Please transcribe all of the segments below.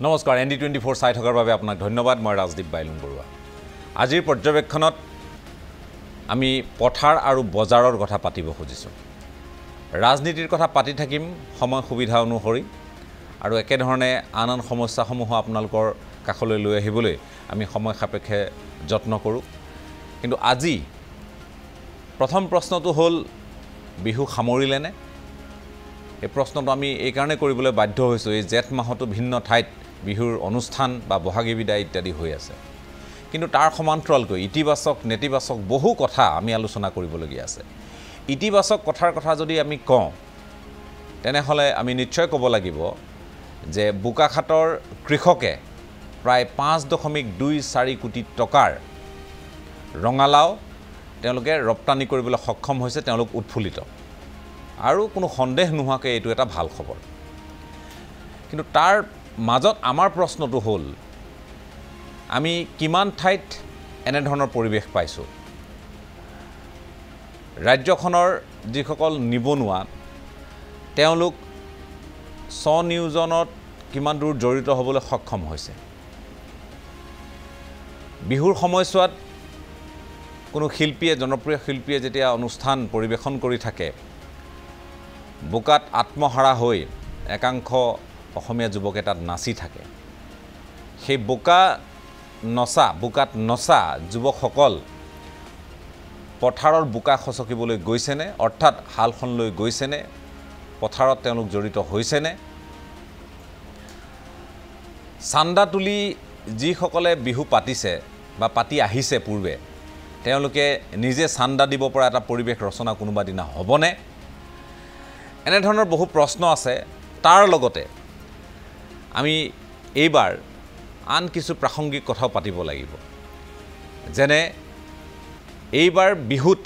নমস্কাৰ ND24 চাই থকাৰ বাবে আপোনাক ধন্যবাদ মই ৰাজদীপ বাইলুং বৰুৱা আজিৰ পৰ্যবেক্ষণত আমি পথাৰ আৰু বজাৰৰ কথা পাতিব খুজিছো ৰাজনীতিৰ কথা পাতি থাকিম সময় সুবিধা অনুসৰি আৰু একে ধৰণে আন সমস্যাসমূহ আপোনালোকৰ কাখলৈ লৈ আহিবলৈ আমি সময় সাপেক্ষে যত্ন কৰো কিন্তু আজি প্ৰথম প্ৰশ্নটো হ'ল বিহু সামৰিলেনে এই প্ৰশ্নটো আমি এই কাৰণে কৰিবলৈ বাধ্য হৈছো এই জেঠ মাহতো ভিন্ন ঠাইত বিহুৰ অনুষ্ঠান বা বহাগী বিদায় ইত্যাদি হৈ আছে কিন্তু তাৰ সমান্তৰালকৈ ইতিবাচক নেতিবাচক বহু কথা আমি আলোচনা কৰিবলগীয়া আছে ইতিবাচক কথাৰ কথা যদি আমি কওঁ তেনেহলে আমি নিশ্চয় ক'ব লাগিব যে বুকাখাটৰ কৃষকে প্ৰায় 5.24 কোটি টকাৰ ৰঙালাও তেওঁলোকে ৰপ্তানি কৰিবলৈ সক্ষম হৈছে তেওঁলোক উৎফুল্লিত আৰু কোনো সন্দেহ নোহোৱাকৈ এইটো এটা ভাল খবৰ কিন্তু তাৰ মাজত আমাৰ প্ৰশ্নটো হ'ল আমি কিমান ঠাইত এনে ধৰণৰ পৰিবেশ পাইছো ৰাজ্যখনৰ যিসকল নিবনুৱা তেওঁলোক স্বনিয়োজনত কিমান দূৰ জড়িত হ'বলৈ সক্ষম হৈছে বিহুৰ সময়ছোৱাত কোনো শিল্পীয়ে জনপ্ৰিয় শিল্পীয়ে যেতিয়া অনুষ্ঠান পৰিবেশন কৰি থাকে বুকাত আত্মহাৰা হৈ একাংশ অসমীয়া যুৱকে তাত নাচি থাকে সেই বুকাত নচা যুৱকসকল পথাৰৰ বুকা খচকিবলৈ গৈছেনে অৰ্থাৎ হালখন লৈ গৈছেনে পথাৰত তেওঁলোক জড়িত হৈছেনে চান্দা তুলি যিসকলে বিহু পাতিছে বা পাতি আহিছে পূৰ্বে তেওঁলোকে নিজে চান্দা দিব পৰা এটা পৰিবেশ ৰচনা কোনোবা দিনা হ'বনে এনে ধৰণৰ বহু প্ৰশ্ন আছে তাৰ লগতে আমি এইবাৰ আন কিছু প্ৰাসংগিক কথাও পাতিব লাগিব যেনে এইবাৰ বিহুত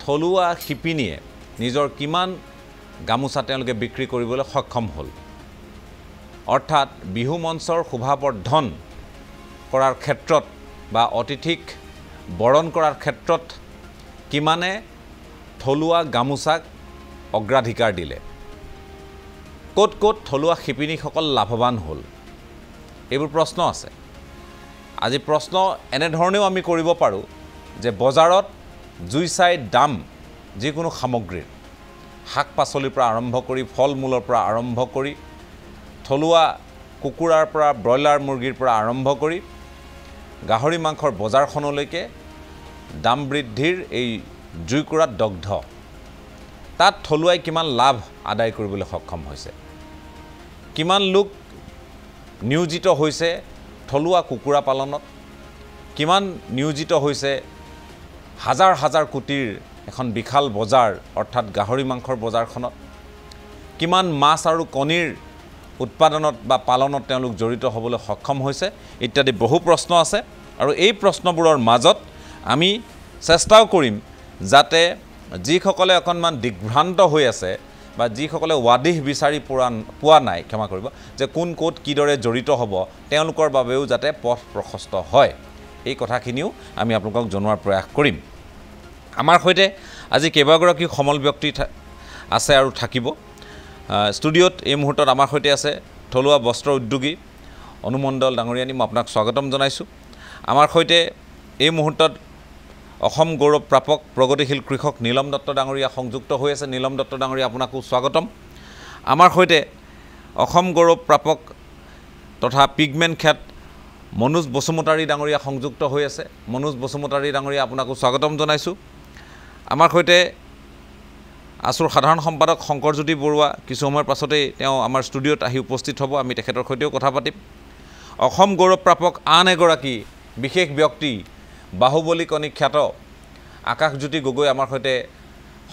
থলুৱা শিপিনীয়ে নিজৰ কিমান গামোচা তেওঁলোকে বিক্ৰী কৰিবলৈ সক্ষম হ'ল অৰ্থাৎ বিহু মঞ্চৰ শোভাবৰ্ধন কৰাৰ ক্ষেত্ৰত বা অতিথিক বৰণ কৰাৰ ক্ষেত্ৰত কিমানে থলুৱা গামোচাক অগ্ৰাধিকাৰ দিলে ক'ত ক'ত থলুৱা শিপিনীসকল লাভৱান হ'ল এইবোৰ প্ৰশ্ন আছে আজি প্ৰশ্ন এনে ধৰণেও আমি কৰিব পাৰোঁ যে বজাৰত জুই চাই দাম যিকোনো সামগ্ৰীৰ শাক পাচলিৰ পৰা আৰম্ভ কৰি ফল মূলৰ পৰা আৰম্ভ কৰি থলুৱা কুকুৰাৰ পৰা ব্ৰইলাৰ মুৰ্গীৰ পৰা আৰম্ভ কৰি গাহৰি মাংসৰ বজাৰখনলৈকে দাম বৃদ্ধিৰ এই জুইকুৰাত দগ্ধ তাত থলুৱাই কিমান লাভ আদায় কৰিবলৈ সক্ষম হৈছে কিমান লোক নিয়োজিত হৈছে থলুৱা কুকুৰা পালনত কিমান নিয়োজিত হৈছে হাজাৰ হাজাৰ কোটিৰ এখন বিশাল বজাৰ অৰ্থাৎ গাহৰি মাংসৰ বজাৰখনত কিমান মাছ আৰু কণীৰ উৎপাদনত বা পালনত তেওঁলোক জড়িত হ'বলৈ সক্ষম হৈছে ইত্যাদি বহু প্ৰশ্ন আছে আৰু এই প্ৰশ্নবোৰৰ মাজত আমি চেষ্টাও কৰিম যাতে যিসকলে অকণমান দিগ্ভ্ৰান্ত হৈ আছে বা যিসকলে ৱাদিহ বিচাৰি পোৱা নাই ক্ষমা কৰিব যে কোন ক'ত কিদৰে জড়িত হ'ব তেওঁলোকৰ বাবেও যাতে পথ প্ৰশস্ত হয় এই কথাখিনিও আমি আপোনালোকক জনোৱাৰ প্ৰয়াস কৰিম আমাৰ সৈতে আজি কেইবাগৰাকী সমল ব্যক্তি আছে আৰু থাকিব ষ্টুডিঅ'ত এই মুহূৰ্তত আমাৰ সৈতে আছে থলুৱা বস্ত্ৰ উদ্যোগী অনুমণ্ডল ডাঙৰীয়ানী মই আপোনাক স্বাগতম জনাইছোঁ আমাৰ সৈতে এই মুহূৰ্তত অসম গৌৰৱ প্ৰাপক প্ৰগতিশীল কৃষক নীলম দত্ত ডাঙৰীয়া সংযুক্ত হৈ আছে নীলম দত্ত ডাঙৰীয়া আপোনাকো স্বাগতম আমাৰ সৈতে অসম গৌৰৱ প্ৰাপক তথা পিগমেণ্ট খ্যাত মনোজ বসুমতাৰী ডাঙৰীয়া সংযুক্ত হৈ আছে মনোজ বসুমতাৰী ডাঙৰীয়া আপোনাকো স্বাগতম জনাইছোঁ আমাৰ সৈতে আছুৰ সাধাৰণ সম্পাদক শংকৰজ্যোতি বৰুৱা কিছু সময়ৰ পাছতেই তেওঁ আমাৰ ষ্টুডিঅ'ত আহি উপস্থিত হ'ব আমি তেখেতৰ সৈতেও কথা পাতিম অসম গৌৰৱ প্ৰাপক আন এগৰাকী বিশেষ ব্যক্তি বাহুবলী কণী খ্যাত আকাশজ্যোতি গগৈ আমাৰ সৈতে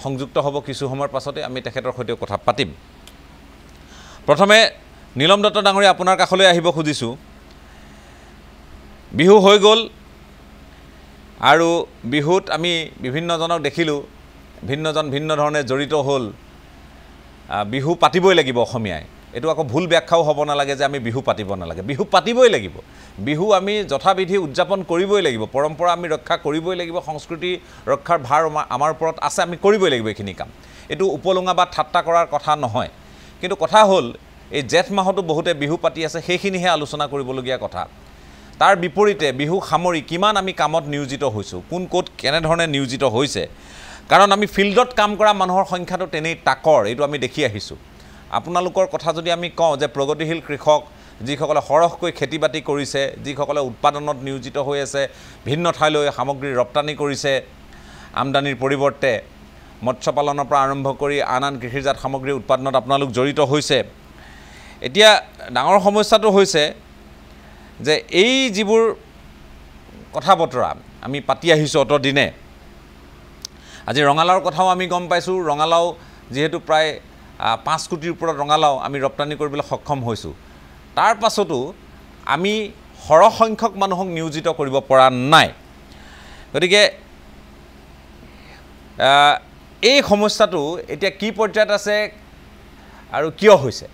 সংযুক্ত হ'ব কিছু সময়ৰ পাছতে আমি তেখেতৰ সৈতেও কথা পাতিম প্ৰথমে নীলম দত্ত ডাঙৰীয়া আপোনাৰ কাষলৈ আহিব খুজিছোঁ বিহু হৈ গ'ল আৰু বিহুত আমি বিভিন্নজনক দেখিলোঁ ভিন্ন ধৰণে জড়িত হ'ল বিহু পাতিবই লাগিব অসমীয়াই এইটো আকৌ ভুল ব্যাখ্যাও হ'ব নালাগে যে আমি বিহু পাতিব নালাগে বিহু পাতিবই লাগিব বিহু আমি যথাবিধি উদযাপন কৰিবই লাগিব পৰম্পৰা আমি ৰক্ষা কৰিবই লাগিব সংস্কৃতি ৰক্ষাৰ ভাৰ আমাৰ ওপৰত আছে আমি কৰিবই লাগিব এইখিনি কাম এইটো উপলুঙা বা ঠাট্টা কৰাৰ কথা নহয় কিন্তু কথা হ'ল এই জেঠ মাহতো বহুতে বিহু পাতি আছে, সেইখিনিহে আলোচনা কৰিবলগীয়া কথা। তাৰ বিপৰীতে বিহু সামৰি কিমান আমি কামত নিয়োজিত হৈছোঁ, কোন ক'ত কেনেধৰণে নিয়োজিত হৈছে, কাৰণ আমি ফিল্ডত কাম কৰা মানুহৰ সংখ্যাটো তেনেই তাকৰ, এইটো আমি দেখি আহিছোঁ। আপোনালোকৰ কথা যদি আমি কওঁ যে প্ৰগতিশীল কৃষক যিসকলে সৰহকৈ খেতি বাতি কৰিছে, যিসকলে উৎপাদনত নিয়োজিত হৈ আছে, ভিন্ন ঠাইলৈ সামগ্ৰী ৰপ্তানি কৰিছে, আমদানিৰ পৰিৱৰ্তে মৎস্য পালনৰ পৰা আৰম্ভ কৰি আন আন কৃষিজাত সামগ্ৰীৰ উৎপাদনত আপোনালোক জড়িত হৈছে। এতিয়া ডাঙৰ সমস্যাটো হৈছে যে এই যিবোৰ কথা বতৰা আমি পাতি আহিছোঁ অতদিনে, আজি ৰঙালাওৰ কথাও আমি গম পাইছোঁ। ৰঙালাও যিহেতু প্ৰায় 5 কোটিৰ ওপৰত ৰঙালাও আমি ৰপ্তানি কৰিবলৈ সক্ষম হৈছোঁ, তাৰ পাছতো আমি সৰহ সংখ্যক মানুহক নিয়োজিত কৰিব পৰা নাই। গতিকে এই সমস্যাটো এতিয়া কি পৰ্যায়ত আছে আৰু কিয় হৈছে?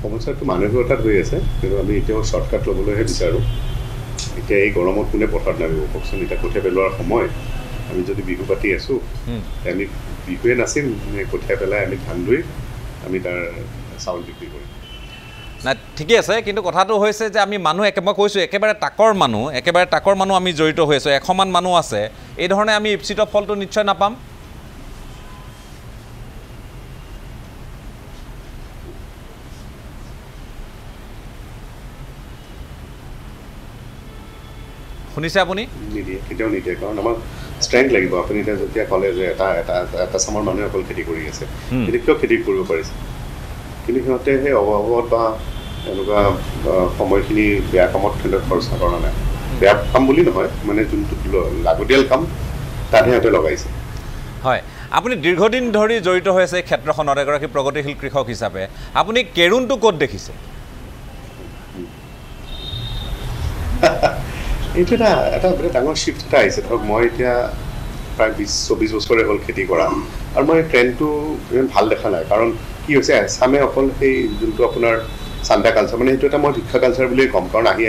সমস্যাটো মানসিকতাত হৈ আছে, কিন্তু আমি এতিয়াও শ্বৰ্টকাট ল'বলৈহে বিচাৰোঁ। এতিয়া এই গৰমত কোনে পথাৰত নামিব কওকচোন? এতিয়া কঠীয়া পেলোৱাৰ সময়, আমি যদি বিহু পাতি আছোঁ, আমি বিহুৱে নাচিম নে কঠীয়া পেলাই আমি ধান ধুই আমি তাৰ চাউল বিক্ৰী কৰিম? নাই, ঠিকে আছে, কিন্তু কথাটো হৈছে যে আমি মানুহ মই কৈছোঁ একেবাৰে তাকৰ মানুহ আমি জড়িত হৈ আছোঁ, 100 মান মানুহ আছে। এই ধৰণে আমি ইপ্সিত ফলটো নিশ্চয় নাপাম। শুনিছে আপুনি? নিদিয়ে, কেতিয়াও নিদিয়ে, কাৰণ আমাৰ ষ্ট্ৰেংথ লাগিব। আপুনি এতিয়া যেতিয়া ক'লে যে এটা চামৰ মানুহে অকল খেতি কৰি আছে, এতিয়া কিয় খেতি কৰিব পাৰিছে? কিন্তু সিহঁতে সেই অভাৱত বা এনেকুৱা সময়খিনি বেয়া কামত সিহঁতে খৰচ কৰা নাই। বেয়া কাম বুলি নহয়, মানে যোনটো লাগতিয়াল কাম তাতহে সিহঁতে লগাইছে। হয়, আপুনি দীৰ্ঘদিন ধৰি জড়িত হৈ আছে এই ক্ষেত্ৰখনত এগৰাকী প্ৰগতিশীল কৃষক হিচাপে। আপুনি কেৰুণটো ক'ত দেখিছে? এইটো এটা ডাঙৰ শ্বিফ্ট এটা আহিছে। ধৰক মই এতিয়া প্ৰায় 20-24 বছৰে হ'ল খেতি কৰা, আৰু মই ট্ৰেণ্ডটো ইমান ভাল দেখা নাই। কাৰণ কি হৈছে, এছামে অকল সেই যোনটো আপোনাৰ চান্দা কালচাৰ, মানে সেইটো এটা মই ভিক্ষা কালচাৰ বুলিয়ে ক'ম। কাৰণ আহি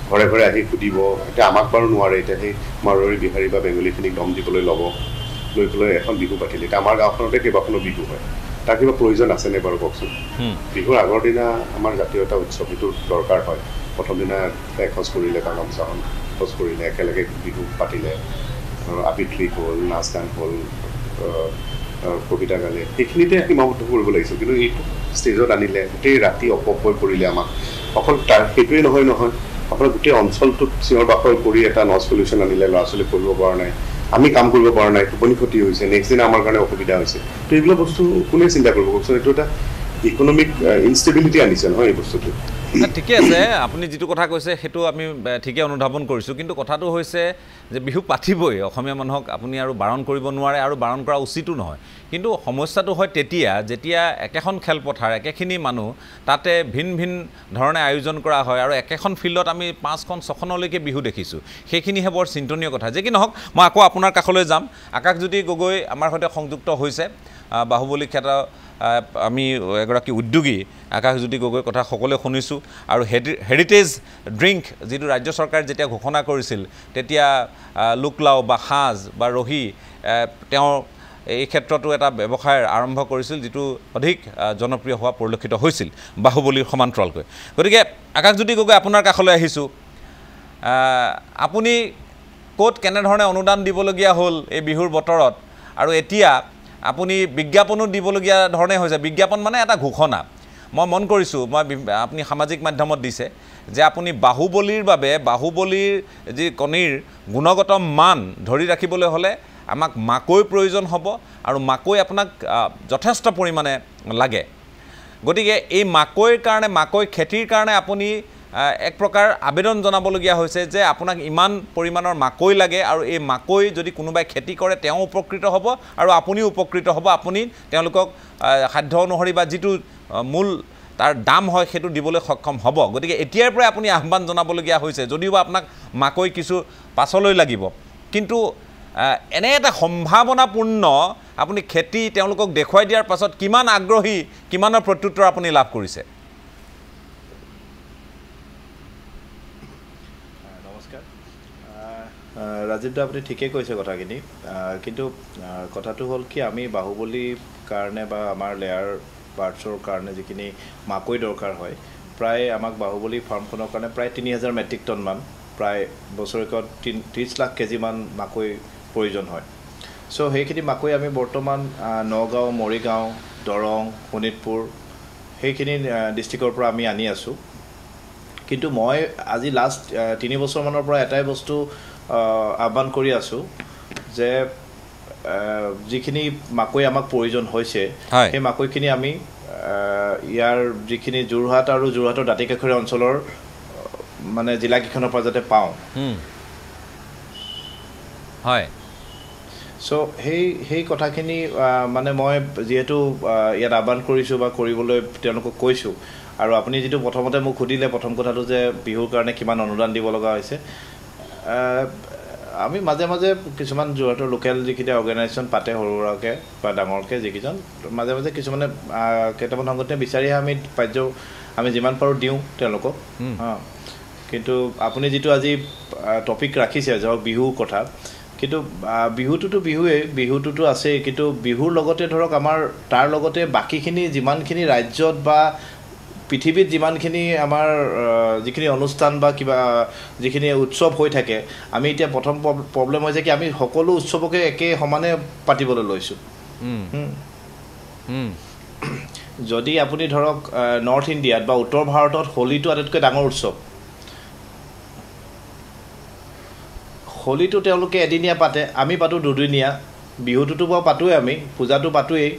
ঘৰে ঘৰে আহি সুধিব, এতিয়া আমাক বাৰু নোৱাৰে, এতিয়া সেই মাৰোৱাৰী বিহাৰী বা বেংগলীখিনিক দম দিবলৈ লৈ পেলাই এখন বিহু পাতিলে। এতিয়া আমাৰ গাঁওখনতে কেইবাখনো বিহু হয়, তাৰ কিবা প্ৰয়োজন আছেনে বাৰু কওকচোন? বিহুৰ আগৰ দিনা আমাৰ জাতীয় এটা উৎসৱ, সেইটো দৰকাৰ হয়। প্ৰথম দিনা এখোজ কৰিলে বা গামোচাখন খোজ কৰিলে, একেলগে বিহু পাতিলে, আবৃত্তি হ'ল, নাচ গান হ'ল, কবিতা গালে, সেইখিনিতে সীমাবদ্ধ কৰিব লাগিছিল। কিন্তু এইটো ষ্টেজত আনিলে, গোটেই ৰাতি অপব্যয় কৰিলে আমাক। অকল সেইটোৱে নহয়, আপোনাৰ গোটেই অঞ্চলটোত চিঞৰ বাখৰ কৰি এটা নইজ পলিউশ্যন আনিলে, ল'ৰা ছোৱালী পঢ়িব পৰা নাই, আমি কাম কৰিব পৰা নাই, টোপনি ক্ষতি হৈছে, নেক্সট দিনা আমাৰ কাৰণে অসুবিধা হৈছে। তো এইবিলাক বস্তু কোনে চিন্তা কৰিব কওকচোন? এইটো এটা ইকনমিক ইনষ্টেবিলিটি আনিছে নহয় এই বস্তুটো। ঠিকে আছে, আপুনি যিটো কথা কৈছে সেইটো আমি ঠিকে অনুধাৱন কৰিছোঁ। কিন্তু কথাটো হৈছে যে বিহু পাতিবই, অসমীয়া মানুহক আপুনি আৰু বাৰণ কৰিব নোৱাৰে, আৰু বাৰণ কৰা উচিতো নহয়। কিন্তু সমস্যাটো হয় যেতিয়া একেখন খেলপথাৰ, একেখিনি মানুহ, তাতে ভিন ভিন ধৰণে আয়োজন কৰা হয়, আৰু একেখন ফিল্ডত আমি 5-6খনলৈকে বিহু দেখিছোঁ। সেইখিনিহে বৰ চিন্তনীয় কথা। যে কি নহওক, মই আকৌ আপোনাৰ কাষলৈ যাম। আকাশজ্যোতি গগৈ আমাৰ সৈতে সংযুক্ত হৈছে, বাহুবলী খ্যাত আমি এগৰাকী উদ্যোগী আকাশজ্যোতি গগৈৰ কথা সকলোৱে শুনিছোঁ। আৰু হেৰিটেজ ড্ৰিংক যিটো ৰাজ্য চৰকাৰে যেতিয়া ঘোষণা কৰিছিল, তেতিয়া লোকলাও বা সাজ বা ৰহি তেওঁ এই ক্ষেত্ৰতো এটা ব্যৱসায় আৰম্ভ কৰিছিল, যিটো অধিক জনপ্ৰিয় হোৱা পৰিলক্ষিত হৈছিল বাহুবলীৰ সমান্তৰালকৈ। গতিকে আকাশজ্যোতি গগৈ, আপোনাৰ কাষলৈ আহিছোঁ। আপুনি ক'ত কেনেধৰণে অনুদান দিবলগীয়া হ'ল এই বিহুৰ বতৰত, আৰু এতিয়া আপুনি বিজ্ঞাপনো দিবলগীয়া ধৰণে হৈছে? বিজ্ঞাপন মানে এটা ঘোষণা। মই মন কৰিছোঁ, আপুনি সামাজিক মাধ্যমত দিছে যে আপুনি বাহুবলীৰ বাবে, বাহুবলীৰ যি কণীৰ গুণগত মান ধৰি ৰাখিবলৈ হ'লে আমাক মাকৈ প্ৰয়োজন হ'ব, আৰু মাকৈ আপোনাক যথেষ্ট পৰিমাণে লাগে। গতিকে এই মাকৈৰ কাৰণে, মাকৈ খেতিৰ কাৰণে আপুনি এক প্ৰকাৰ আবেদন জনাবলগীয়া হৈছে যে আপোনাক ইমান পৰিমাণৰ মাকৈ লাগে, আৰু এই মাকৈ যদি কোনোবাই খেতি কৰে তেওঁ উপকৃত হ'ব, আৰু আপুনিও উপকৃত হ'ব। আপুনি তেওঁলোকক সাধ্য অনুসৰি বা যিটো মূল তাৰ দাম হয় সেইটো দিবলৈ সক্ষম হ'ব। গতিকে এতিয়াৰ পৰাই আপুনি আহ্বান জনাবলগীয়া হৈছে, যদিও আপোনাক মাকৈ কিছু পাছলৈ লাগিব, কিন্তু এনে এটা সম্ভাৱনাপূৰ্ণ আপুনি খেতি তেওঁলোকক দেখুৱাই দিয়াৰ পাছত কিমান আগ্ৰহী, কিমানৰ প্ৰত্যুত্তৰ আপুনি লাভ কৰিছে? ৰাজীৱ দা আপুনি ঠিকেই কৈছে কথাখিনি কিন্তু কথাটো হ'ল কি আমি বাহুবলীৰ কাৰণে বা আমাৰ লেয়াৰ বাৰ্ডছৰ কাৰণে যিখিনি মাকৈ দৰকাৰ হয় প্ৰায় আমাক বাহুবলী ফাৰ্মখনৰ কাৰণে প্ৰায় 3000 মেট্ৰিক টন মান প্ৰায় বছৰেকত 30 লাখ কেজিমান মাকৈ প্ৰয়োজন হয় সো সেইখিনি মাকৈ আমি বৰ্তমান নগাঁও মৰিগাঁও দৰং শোণিতপুৰ সেইখিনি ডিষ্ট্ৰিক্টৰ পৰা আমি আনি আছোঁ কিন্তু মই আজি লাষ্ট 3 বছৰমানৰ পৰা এটাই বস্তু আহ্বান কৰি আছোঁ যে যিখিনি মাকৈ আমাক প্ৰয়োজন হৈছে সেই মাকৈখিনি আমি ইয়াৰ যিখিনি যোৰহাট আৰু যোৰহাটৰ দাঁতিকাষৰীয়া অঞ্চলৰ মানে জিলাকেইখনৰ পৰা যাতে পাওঁ হয় সো সেই কথাখিনি মানে মই যেহেতু ইয়াত আহ্বান কৰিছোঁ বা কৰিবলৈ তেওঁলোকক কৈছোঁ আৰু আপুনি যিটো প্ৰথমতে মোক সুধিলে প্ৰথম কথাটো যে বিহুৰ কাৰণে কিমান অনুদান দিব লগা হৈছে আমি মাজে মাজে কিছুমান যোৰহাটৰ লোকেল যিখিনি অৰ্গেনাইজেশ্যন পাতে সৰু সুৰাকৈ বা ডাঙৰকৈ যিকেইজন মাজে মাজে কিছুমানে কেইটামান সংগঠনে বিচাৰি আমি পাৰ্য আমি যিমান পাৰোঁ দিওঁ তেওঁলোকক কিন্তু আপুনি যিটো আজি টপিক ৰাখিছে ধৰক বিহুৰ কথা কিন্তু বিহুটোতো বিহুটোতো আছেই কিন্তু বিহুৰ লগতে ধৰক আমাৰ তাৰ লগতে বাকীখিনি যিমানখিনি ৰাজ্যত বা পৃথিৱীত যিমানখিনি আমাৰ যিখিনি অনুষ্ঠান বা কিবা যিখিনি উৎসৱ হৈ থাকে আমি এতিয়া প্ৰথম প্ৰব্লেম হৈছে কি আমি সকলো উৎসৱকে একে সমানে পাতিবলৈ লৈছোঁ যদি আপুনি ধৰক নৰ্থ ইণ্ডিয়াত বা উত্তৰ ভাৰতত হোলীটো আটাইতকৈ ডাঙৰ উৎসৱ হোলীটো তেওঁলোকে এদিনীয়া পাতে আমি পাতোঁ দুদিনীয়া বিহুটোতো বাৰু পাতোৱেই আমি পূজাটো পাতোৱেই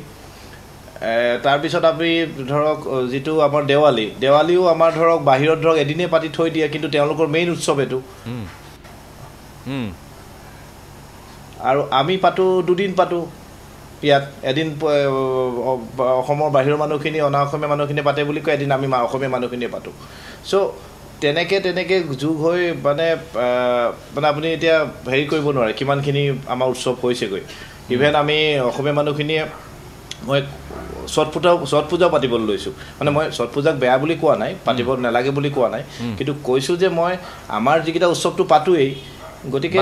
তাৰপিছত আমি ধৰক যিটো আমাৰ দেৱালীও আমাৰ ধৰক বাহিৰত ধৰক এদিনে পাতি থৈ দিয়ে কিন্তু তেওঁলোকৰ মেইন উৎসৱ এইটো আৰু আমি পাতোঁ দুদিন পাতোঁ ইয়াত এদিন অসমৰ বাহিৰৰ মানুহখিনি অনা অসমীয়া মানুহখিনি পাতে বুলি কয় এদিন আমি অসমীয়া মানুহখিনিয়ে পাতোঁ চ' তেনেকৈ যোগ হৈ মানে আপুনি এতিয়া হেৰি কৰিব নোৱাৰে কিমানখিনি আমাৰ উৎসৱ হৈছেগৈ ইভেন আমি অসমীয়া মানুহখিনিয়ে মই ছট পূজাও পাতিবলৈ লৈছোঁ মানে মই ছট পূজাক বেয়া বুলি কোৱা নাই পাতিব নালাগে বুলি কোৱা নাই কিন্তু কৈছোঁ যে মই আমাৰ যিকেইটা উৎসৱটো পাতোৱেই গতিকে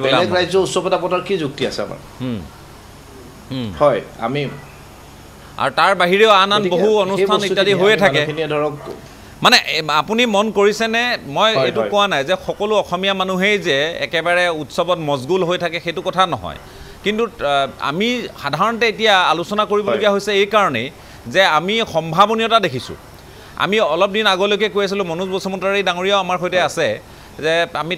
বেলেগ ৰাজ্যৰ উৎসৱ এটা পতাৰ কি যুক্তি আছে আমাৰ হয় আমি আৰু তাৰ বাহিৰেও আন বহু অনুষ্ঠান ইত্যাদি হৈয়ে থাকে ধৰক মানে আপুনি মন কৰিছেনে মই এইটো কোৱা নাই যে সকলো অসমীয়া মানুহেই যে একেবাৰে উৎসৱত মজগুল হৈ থাকে সেইটো কথা নহয় কিন্তু আমি সাধাৰণতে এতিয়া আলোচনা কৰিবলগীয়া হৈছে এই কাৰণেই যে আমি সম্ভাৱনীয়তা দেখিছোঁ আমি অলপ দিন আগলৈকে কৈ আছিলোঁ মনোজ বসুমতাৰী ডাঙৰীয়াও আমাৰ সৈতে আছে যে আমি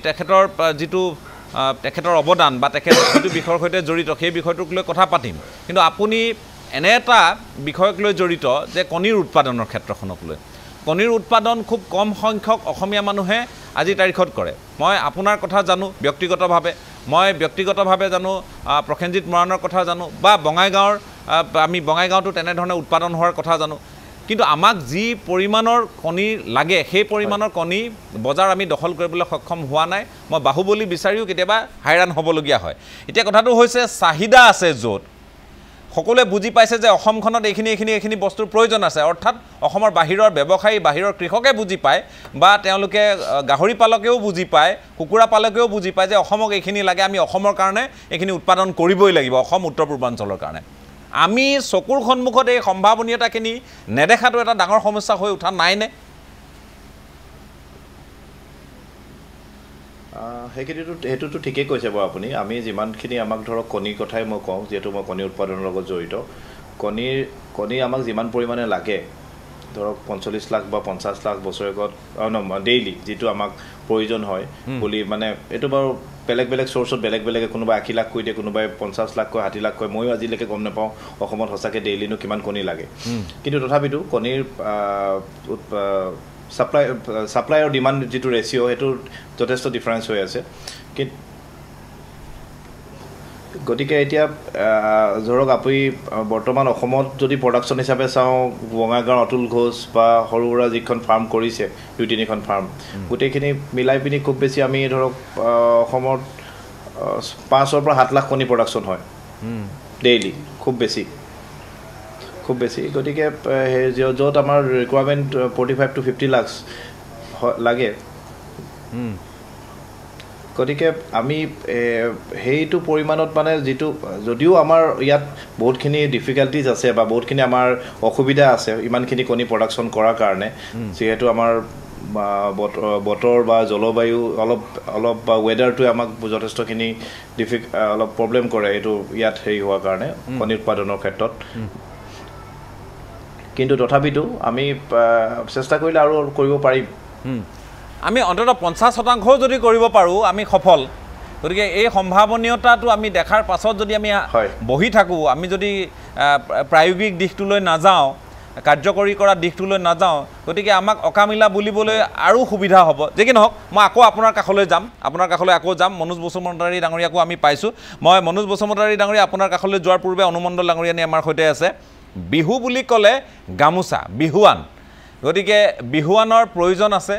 তেখেতৰ অৱদান বা তেখেত যিটো বিষয়ৰ সৈতে জড়িত সেই বিষয়টোক লৈ কথা পাতিম কিন্তু আপুনি এনে এটা বিষয়ক লৈ জড়িত যে কণীৰ উৎপাদনৰ ক্ষেত্ৰখনক লৈ কণীৰ উৎপাদন খুব কম সংখ্যক অসমীয়া মানুহে আজিৰ তাৰিখত কৰে মই আপোনাৰ কথা জানো ব্যক্তিগতভাৱে জানো প্ৰসেনজিৎ মৰাণৰ কথা জানো বা আমি বঙাইগাঁৱতো তেনেধৰণে উৎপাদন হোৱাৰ কথা জানো কিন্তু আমাক যি পৰিমাণৰ কণী লাগে সেই পৰিমাণৰ কণী বজাৰ আমি দখল কৰিবলৈ সক্ষম হোৱা নাই মই বাহুবলী বিচাৰিও কেতিয়াবা হাইৰাণ হ'বলগীয়া হয় এতিয়া কথাটো হৈছে চাহিদা আছে য'ত সকলোৱে বুজি পাইছে যে অসমখনত এইখিনি বস্তুৰ প্ৰয়োজন আছে অৰ্থাৎ অসমৰ বাহিৰৰ ব্যৱসায়ী বাহিৰৰ কৃষকে বুজি পায় বা তেওঁলোকে গাহৰি পালকেও বুজি পায় কুকুৰা পালকেও বুজি পায় যে অসমক এইখিনি লাগে আমি অসমৰ কাৰণে এইখিনি উৎপাদন কৰিবই লাগিব অসম উত্তৰ পূৰ্বাঞ্চলৰ কাৰণে আমি চকুৰ সন্মুখত এই সম্ভাৱনীয়তাখিনি নেদেখাটো এটা ডাঙৰ সমস্যা হৈ উঠা নাইনে সেইটোতো ঠিকেই কৈছে বাৰু আপুনি আমি যিমানখিনি আমাক ধৰক কণীৰ কথাই মই কওঁ যিহেতু মই কণী উৎপাদনৰ লগত জড়িত কণী আমাক যিমান পৰিমাণে লাগে ধৰক 45 লাখ বা 50 লাখ বছৰেকত ডেইলি যিটো আমাক প্ৰয়োজন হয় বুলি মানে এইটো বাৰু বেলেগ চ'ৰ্চত বেলেগ কোনোবাই 80 লাখ কৈ দিয়ে কোনোবাই 50 লাখ কৈ 60 লাখ কৈ ময়ো আজিলৈকে গম নাপাওঁ অসমত সঁচাকৈ ডেইলিনো কিমান কণী লাগে কিন্তু তথাপিতো কণীৰ সাপ্লাই আৰু ডিমাণ্ড যিটো ৰেচিঅ' সেইটো যথেষ্ট ডিফাৰেঞ্চ হৈ আছে গতিকে এতিয়া ধৰক আপুনি বৰ্তমান অসমত যদি প্ৰডাকশ্যন হিচাপে চাওঁ বঙাইগাঁৱৰ অতুল ঘোষ বা সৰু সুৰা যিখন ফাৰ্ম কৰিছে 2-3খন ফাৰ্ম গোটেইখিনি মিলাই পিনি খুব বেছি আমি ধৰক অসমত 5 পৰা 7 লাখ কণী প্ৰডাকশ্যন হয় ডেইলি খুব বেছি গতিকে য'ত আমাৰ ৰিকুৱাৰমেণ্ট 45 to 50 লাখ লাগে গতিকে আমি সেইটো পৰিমাণত মানে যিটো যদিও আমাৰ ইয়াত বহুতখিনি ডিফিকাল্টিজ আছে বা বহুতখিনি আমাৰ অসুবিধা আছে ইমানখিনি কণী প্ৰডাকশ্যন কৰাৰ কাৰণে যিহেতু আমাৰ বতৰ বা জলবায়ু অলপ বা ৱেডাৰটোৱে আমাক যথেষ্টখিনি অলপ প্ৰব্লেম কৰে এইটো ইয়াত হেৰি হোৱাৰ কাৰণে কণী উৎপাদনৰ ক্ষেত্ৰত কিন্তু তথাপিতো আমি চেষ্টা কৰিলে আৰু কৰিব পাৰিম আমি অন্তত 50% যদি কৰিব পাৰোঁ আমি সফল গতিকে এই সম্ভাৱনীয়তাটো আমি দেখাৰ পাছত যদি আমি বহি থাকোঁ আমি যদি প্ৰায়োগিক দিশটোলৈ নাযাওঁ কাৰ্যকৰী কৰা দিশটোলৈ নাযাওঁ গতিকে আমাক অকামিলা বুলিবলৈ আৰু সুবিধা হ'ব যে কি নহওক মই আকৌ আপোনাৰ কাষলৈ যাম মনোজ বসুমতাৰী ডাঙৰীয়াকো আমি পাইছোঁ মই মনোজ বসুমতাৰী ডাঙৰীয়া আপোনাৰ কাষলৈ যোৱাৰ পূৰ্বে অনুমণ্ডল ডাঙৰীয়ানী আমাৰ সৈতে আছে বিহু বুলি ক'লে গামোচা বিহুৱান গতিকে বিহুৱানৰ প্ৰয়োজন আছে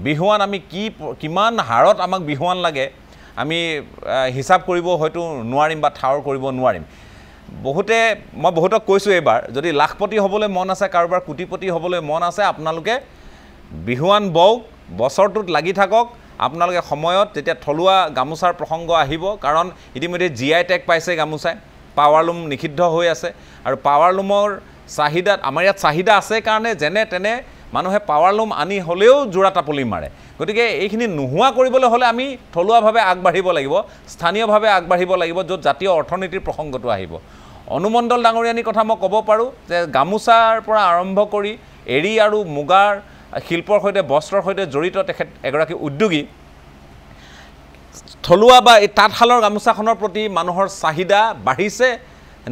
বিহুৱান আমি কিমান হাৰত আমাক বিহুৱান লাগে আমি হিচাপ কৰিব হয়তো নোৱাৰিম বা ঠাৱৰ কৰিব নোৱাৰিম মই বহুতক কৈছোঁ এইবাৰ যদি লাখপতি হ'বলৈ মন আছে কাৰোবাৰ কোটিপতি হ'বলৈ মন আছে আপোনালোকে বিহুৱান বওক বছৰটোত লাগি থাকক আপোনালোকে সময়ত যেতিয়া থলুৱা গামোচাৰ প্ৰসংগ আহিব কাৰণ ইতিমধ্যে GI টেগ পাইছে গামোচাই পাৱাৰলুম নিষিদ্ধ হৈ আছে আৰু পাৱাৰলুমৰ চাহিদাত আমাৰ ইয়াত চাহিদা আছে কাৰণে যেনে তেনে মানুহে পাৱাৰলুম আনি হ'লেও জোৰা টাপলি মাৰে গতিকে এইখিনি নোহোৱা কৰিবলৈ হ'লে আমি থলুৱাভাৱে আগবাঢ়িব লাগিব স্থানীয়ভাৱে আগবাঢ়িব লাগিব য'ত জাতীয় অৰ্থনীতিৰ প্ৰসংগটো আহিব অনুমণ্ডল ডাঙৰীয়ানীৰ কথা মই ক'ব পাৰোঁ যে গামোচাৰ পৰা আৰম্ভ কৰি এৰী আৰু মুগাৰ শিল্পৰ সৈতে বস্ত্ৰৰ সৈতে জড়িত তেখেত এগৰাকী উদ্যোগী থলুৱা বা এই তাঁতশালৰ গামোচাখনৰ প্ৰতি মানুহৰ চাহিদা বাঢ়িছে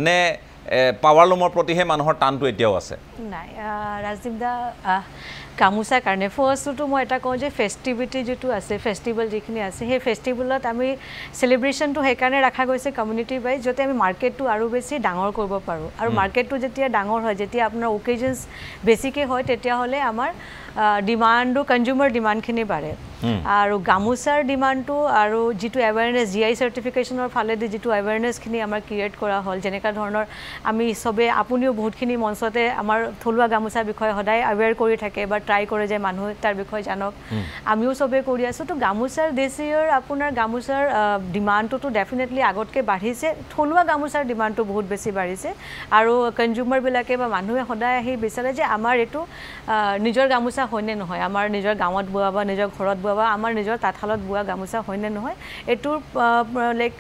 নে পাৱাৰলুমৰ প্ৰতিহে মানুহৰ টানটো এতিয়াও আছে নাই ৰাজদীপ দা গামোচাৰ কাৰণে ফাৰ্ষ্টটো মই এটা কওঁ যে ফেষ্টিভিটি যিটো আছে ফেষ্টিভেল যিখিনি আছে সেই ফেষ্টিভেলত আমি চেলিব্ৰেশ্যনটো সেইকাৰণে ৰখা গৈছে কমিউনিটি ৱাইজ যাতে আমি মাৰ্কেটটো আৰু বেছি ডাঙৰ কৰিব পাৰোঁ আৰু মাৰ্কেটটো যেতিয়া ডাঙৰ হয় যেতিয়া আপোনাৰ অকেজনছ বেছিকৈ হয় তেতিয়াহ'লে আমাৰ ডিমাণ্ডো কনজিউমাৰ ডিমাণ্ডখিনি বাঢ়ে আৰু গামোচাৰ ডিমাণ্ডটো আৰু যিটো এৱেৰনেছ GI চাৰ্টিফিকেশ্যনৰ ফালেদি যিটো এৱেৰনেছখিনি আমাৰ ক্ৰিয়েট কৰা হ'ল যেনেকুৱা ধৰণৰ আমি চবে আপুনিও বহুতখিনি মঞ্চতে আমাৰ থলুৱা গামোচাৰ বিষয়ে সদায় এৱেৰ কৰি থাকে বা ট্ৰাই কৰে যে মানুহ তাৰ বিষয়ে জানক আমিও চবে কৰি আছোঁ তো গামোচাৰ দিছ ইয়েৰ আপোনাৰ গামোচাৰ ডিমাণ্ডটোতো ডেফিনেটলি আগতকৈ বাঢ়িছে থলুৱা গামোচাৰ ডিমাণ্ডটো বহুত বেছি বাঢ়িছে আৰু কনজিউমাৰবিলাকে বা মানুহে সদায় আহি বিচাৰে যে আমাৰ এইটো নিজৰ গামোচা হয়নে নহয় আমাৰ নিজৰ গাঁৱত বোৱা বা নিজৰ ঘৰত বোৱা বা আমাৰ নিজৰ তাঁতশালত বোৱা গামোচা হয়নে নহয় এইটোৰ লাইক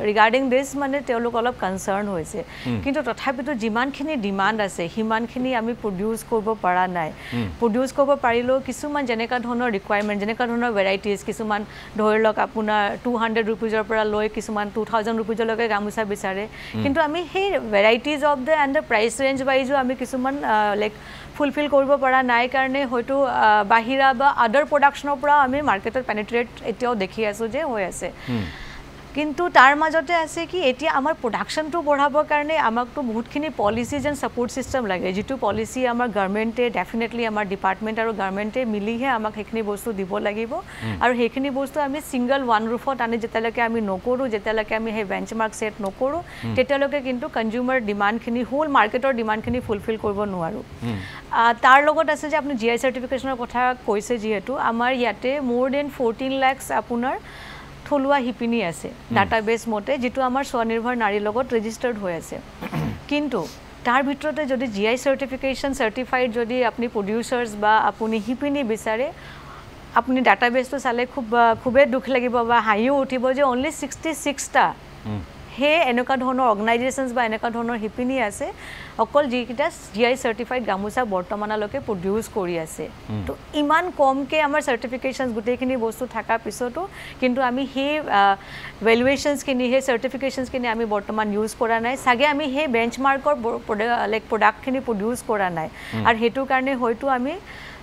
ৰিগাৰ্ডিং দিছ মানে তেওঁলোক অলপ কনচাৰ্ণ হৈছে কিন্তু তথাপিতো যিমানখিনি ডিমাণ্ড আছে সিমানখিনি আমি প্ৰডিউচ কৰিব পৰা নাই প্ৰডিউচ কৰিব পাৰিলেও কিছুমান যেনেকুৱা ধৰণৰ ৰিকুৱাৰমেণ্ট যেনেকুৱা ধৰণৰ ভেৰাইটিজ কিছুমান ধৰি লওক আপোনাৰ 200 ৰুপিজৰ পৰা লৈ কিছুমান 2000 ৰুপিজলৈকে গামোচা বিচাৰে কিন্তু আমি সেই varieties of the and the price range ৱাইজো আমি কিছুমান লাইক ফুলফিল কৰিব পৰা নাই কাৰণে হয়তো বাহিৰা বা আদাৰ প্ৰডাকশ্যনৰ পৰা আমি মাৰ্কেটত পেনিট্ৰেট এতিয়াও দেখি আছোঁ যে হৈ আছে কিন্তু তাৰ মাজতে আছে কি এতিয়া আমাৰ প্ৰডাকশ্যনটো বঢ়াবৰ কাৰণে আমাকতো বহুতখিনি পলিচিজ এণ্ড ছাপৰ্ট ছিষ্টেম লাগে যিটো পলিচি আমাৰ গভৰ্ণমেণ্টে ডেফিনেটলি আমাৰ ডিপাৰ্টমেণ্ট আৰু গভৰ্ণমেণ্টে মিলিহে আমাক সেইখিনি বস্তু দিব লাগিব আৰু সেইখিনি বস্তু আমি ছিংগল ওৱান ৰুফত আনি যেতিয়ালৈকে আমি নকৰোঁ যেতিয়ালৈকে আমি সেই বেঞ্চমাৰ্ক ছেট নকৰোঁ তেতিয়ালৈকে কিন্তু কনজিউমাৰ ডিমাণ্ডখিনি হোল মাৰ্কেটৰ ডিমাণ্ডখিনি ফুলফিল কৰিব নোৱাৰোঁ তাৰ লগত আছে যে আপুনি GI চাৰ্টিফিকেশ্যনৰ কথা কৈছে যিহেতু আমাৰ ইয়াতে মোৰ দেন 14 লাখ আপোনাৰ থলুৱা শিপিনী আছে ডাটাবেছ মতে যিটো আমাৰ স্বনিৰ্ভৰ নাৰীৰ লগত ৰেজিষ্টাৰ্ড হৈ আছে কিন্তু তাৰ ভিতৰতে যদি GI চাৰ্টিফিকেশ্যন চাৰ্টিফাইড যদি আপুনি প্ৰডিউচাৰ্ছ বা আপুনি শিপিনী বিচাৰে আপুনি ডাটাবেছটো চালে খুবেই দুখ লাগিব বা হাঁহিও উঠিব যে অনলি 66টা সেই এনেকুৱা ধৰণৰ অৰ্গেনাইজেশ্যনছ বা এনেকুৱা ধৰণৰ শিপিনী আছে অকল যিকেইটা GI চাৰ্টিফাইড গামোচা বৰ্তমানলৈকে প্ৰডিউচ কৰি আছে তো ইমান কমকৈ আমাৰ চাৰ্টিফিকেশ্যনছ গোটেইখিনি বস্তু থকাৰ পিছতো কিন্তু আমি সেই ভেলুৱেশ্যনছখিনি সেই চাৰ্টিফিকেশ্যনছখিনি আমি বৰ্তমান ইউজ কৰা নাই চাগে আমি সেই বেঞ্চমাৰ্কৰ লাইক প্ৰডাক্টখিনি প্ৰডিউচ কৰা নাই আৰু সেইটো কাৰণে হয়তো আমি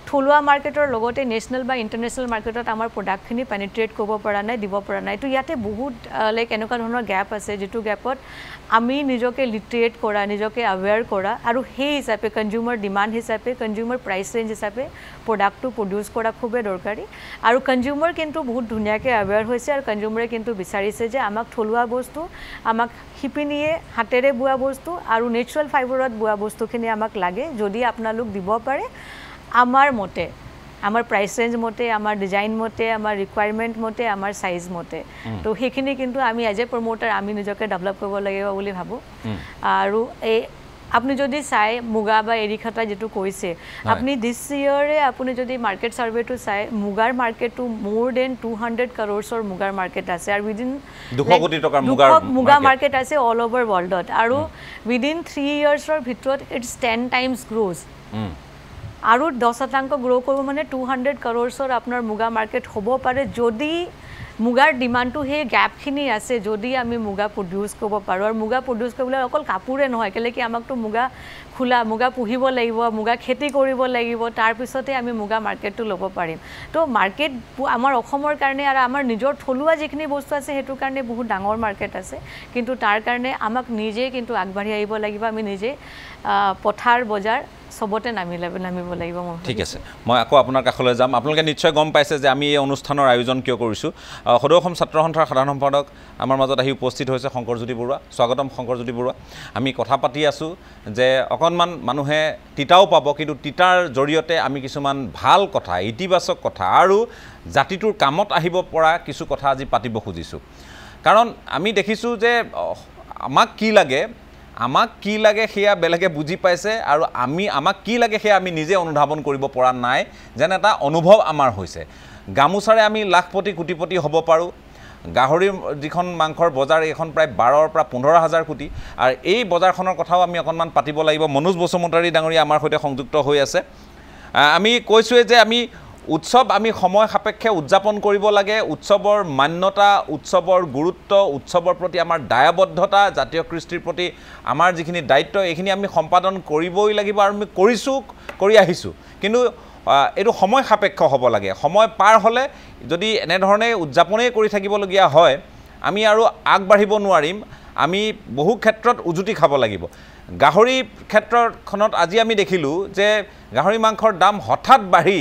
থলুৱা মাৰ্কেটৰ লগতে নেশ্যনেল বা ইণ্টাৰনেশ্যনেল মাৰ্কেটত আমাৰ প্ৰডাক্টখিনি পেনিট্ৰেট কৰিব পৰা নাই দিব পৰা নাই তো ইয়াতে বহুত লাইক এনেকুৱা ধৰণৰ গেপ আছে যিটো গেপত আমি নিজকে লিটাৰেট কৰা নিজকে আৱেৰ কৰা আৰু সেই হিচাপে কনজিউমাৰ ডিমাণ্ড হিচাপে কনজিউমাৰ প্ৰাইচ ৰেঞ্জ হিচাপে প্ৰডাক্টটো প্ৰডিউচ কৰা খুবেই দৰকাৰী আৰু কনজিউমাৰ কিন্তু বহুত ধুনীয়াকৈ আৱেৰ হৈছে আৰু কনজিউমাৰে কিন্তু বিচাৰিছে যে আমাক থলুৱা বস্তু আমাক শিপিনীয়ে হাতেৰে বোৱা বস্তু আৰু নেচাৰেল ফাইবাৰত বোৱা বস্তুখিনি আমাক লাগে যদি আপোনালোক দিব পাৰে আমাৰ মতে আমাৰ প্ৰাইচ ৰেঞ্জ মতে আমাৰ ডিজাইন মতে আমাৰ ৰিকুৱাৰমেণ্ট মতে আমাৰ সাইজ মতে তো সেইখিনি কিন্তু আমি এজ এ প্ৰমোটাৰ আমি নিজকে ডেভেলপ কৰিব লাগিব বুলি ভাবো আৰু এই আপনি যদি চাই মুগা বা এৰিখটা যেটো কৈছে আপনি দিস ইয়াৰে আপনি যদি মাৰ্কেট সাৰ্ভেটো চাই মুগাৰ মাৰ্কেটটো মোৰ দেন 200 crores মুগাৰ মাৰ্কেট আছে আৰ উইদিন 200 কোটি টকাৰ মুগা মাৰ্কেট আছে অল ওভাৰ ওয়াৰ্ল্ডত আৰু উইদিন 3 ইয়াৰ্সৰ ভিতৰত ইটস 10 টাইমস গ্ৰোজ আৰু 10% গ্ৰো কৰিব মানে 200 crores আপোনাৰ মুগা মাৰ্কেট হ'ব পাৰে যদি মুগাৰ ডিমান্ডটো হে গ্যাপখিনি আছে যদি আমি মুগা প্ৰডিউস কৰিব পাৰো আৰু মুগা প্ৰডিউস কৰিবলৈ অকল কাপোৰে নহয় কেলে কি আমাকটো মুগা পুহিব লাগিব মুগা খেতি কৰিব লাগিব তাৰ পিছতে আমি মুগা মাৰ্কেটটো ল'ব পাৰিম তো মাৰ্কেট আমাৰ অসমৰ কাৰণে আৰু আমাৰ নিজৰ থলুৱা যিখিনি বস্তু আছে হেতু কাৰণে বহুত ডাঙৰ মাৰ্কেট আছে কিন্তু তাৰ কাৰণে আমাক নিজে কিন্তু আগবাঢ়ি আহিব লাগিব আমি নিজে পথাৰ বজাৰ সবতে নামিব লাগিব ঠিক আছে মই আকৌ আপোনাৰ কাখলৈ যাম আপোনালোকে নিশ্চয় গম পাইছে যে আমি এই অনুষ্ঠানৰ আয়োজন কিয় কৰিছো সদৌ অসম ছাত্ৰ সন্থাৰ সাধাৰণ সম্পাদক আমাৰ মাজত আহি উপস্থিত হৈছে শংকৰজ্যোতি বৰুৱা স্বাগতম শংকৰজ্যোতি বৰুৱা আমি কথা পাতি আছো যে অকনমান মানুহে তিতাও পাব কিন্তু তিতাৰ জৰিয়তে আমি কিছুমান ভাল কথা ইতিবাচক কথা আৰু জাতিটোৰ কামত আহিব পৰা কিছু কথা আজি পাতিব খুজিছো কাৰণ আমি দেখিছো যে আমাক কি লাগে সেয়া বেলেগে বুজি পাইছে আৰু আমাক কি লাগে সেয়া আমি নিজে অনুধাৱন কৰিব পৰা নাই যেন এটা অনুভৱ আমাৰ হৈছে গামুচাৰে আমি লাখপতি কোটিপতি হ'ব পাৰো গাহৰি যিখন মাংসৰ বজাৰ এখন প্ৰায় 12 পৰা 15000 কোটি আৰু এই বজাৰখনৰ কথাও আমি অকনমান পাতিব লাগিব মনোজ বসুমতাৰী ডাঙৰীয়া আমাৰ সৈতে সংযুক্ত হৈ আছে আমি কৈছোৱে যে আমি উৎসৱ আমি সময় সাপেক্ষে উদযাপন কৰিব লাগে উৎসৱৰ মান্যতা উৎসৱৰ গুৰুত্ব উৎসৱৰ প্ৰতি আমাৰ দায়বদ্ধতা জাতীয় কৃষ্টিৰ প্ৰতি আমাৰ যিখিনি দায়িত্ব এইখিনি আমি সম্পাদন কৰিবই লাগিব আৰু আমি কৰি আহিছো কিন্তু এটো সময় সাপেক্ষ হ'ব লাগে সময় পাৰ হলে যদি এনে ধৰণে উদযাপনেই কৰি থাকিবলগীয়া হয় আমি আৰু আগবাঢ়িব নোৱাৰিম আমি বহু ক্ষেত্ৰত উজুতি খাব লাগিব গাহৰি ক্ষেত্ৰখনত আজি আমি দেখিলো যে গাহৰি মাংসৰ দাম হঠাৎ বাঢ়ি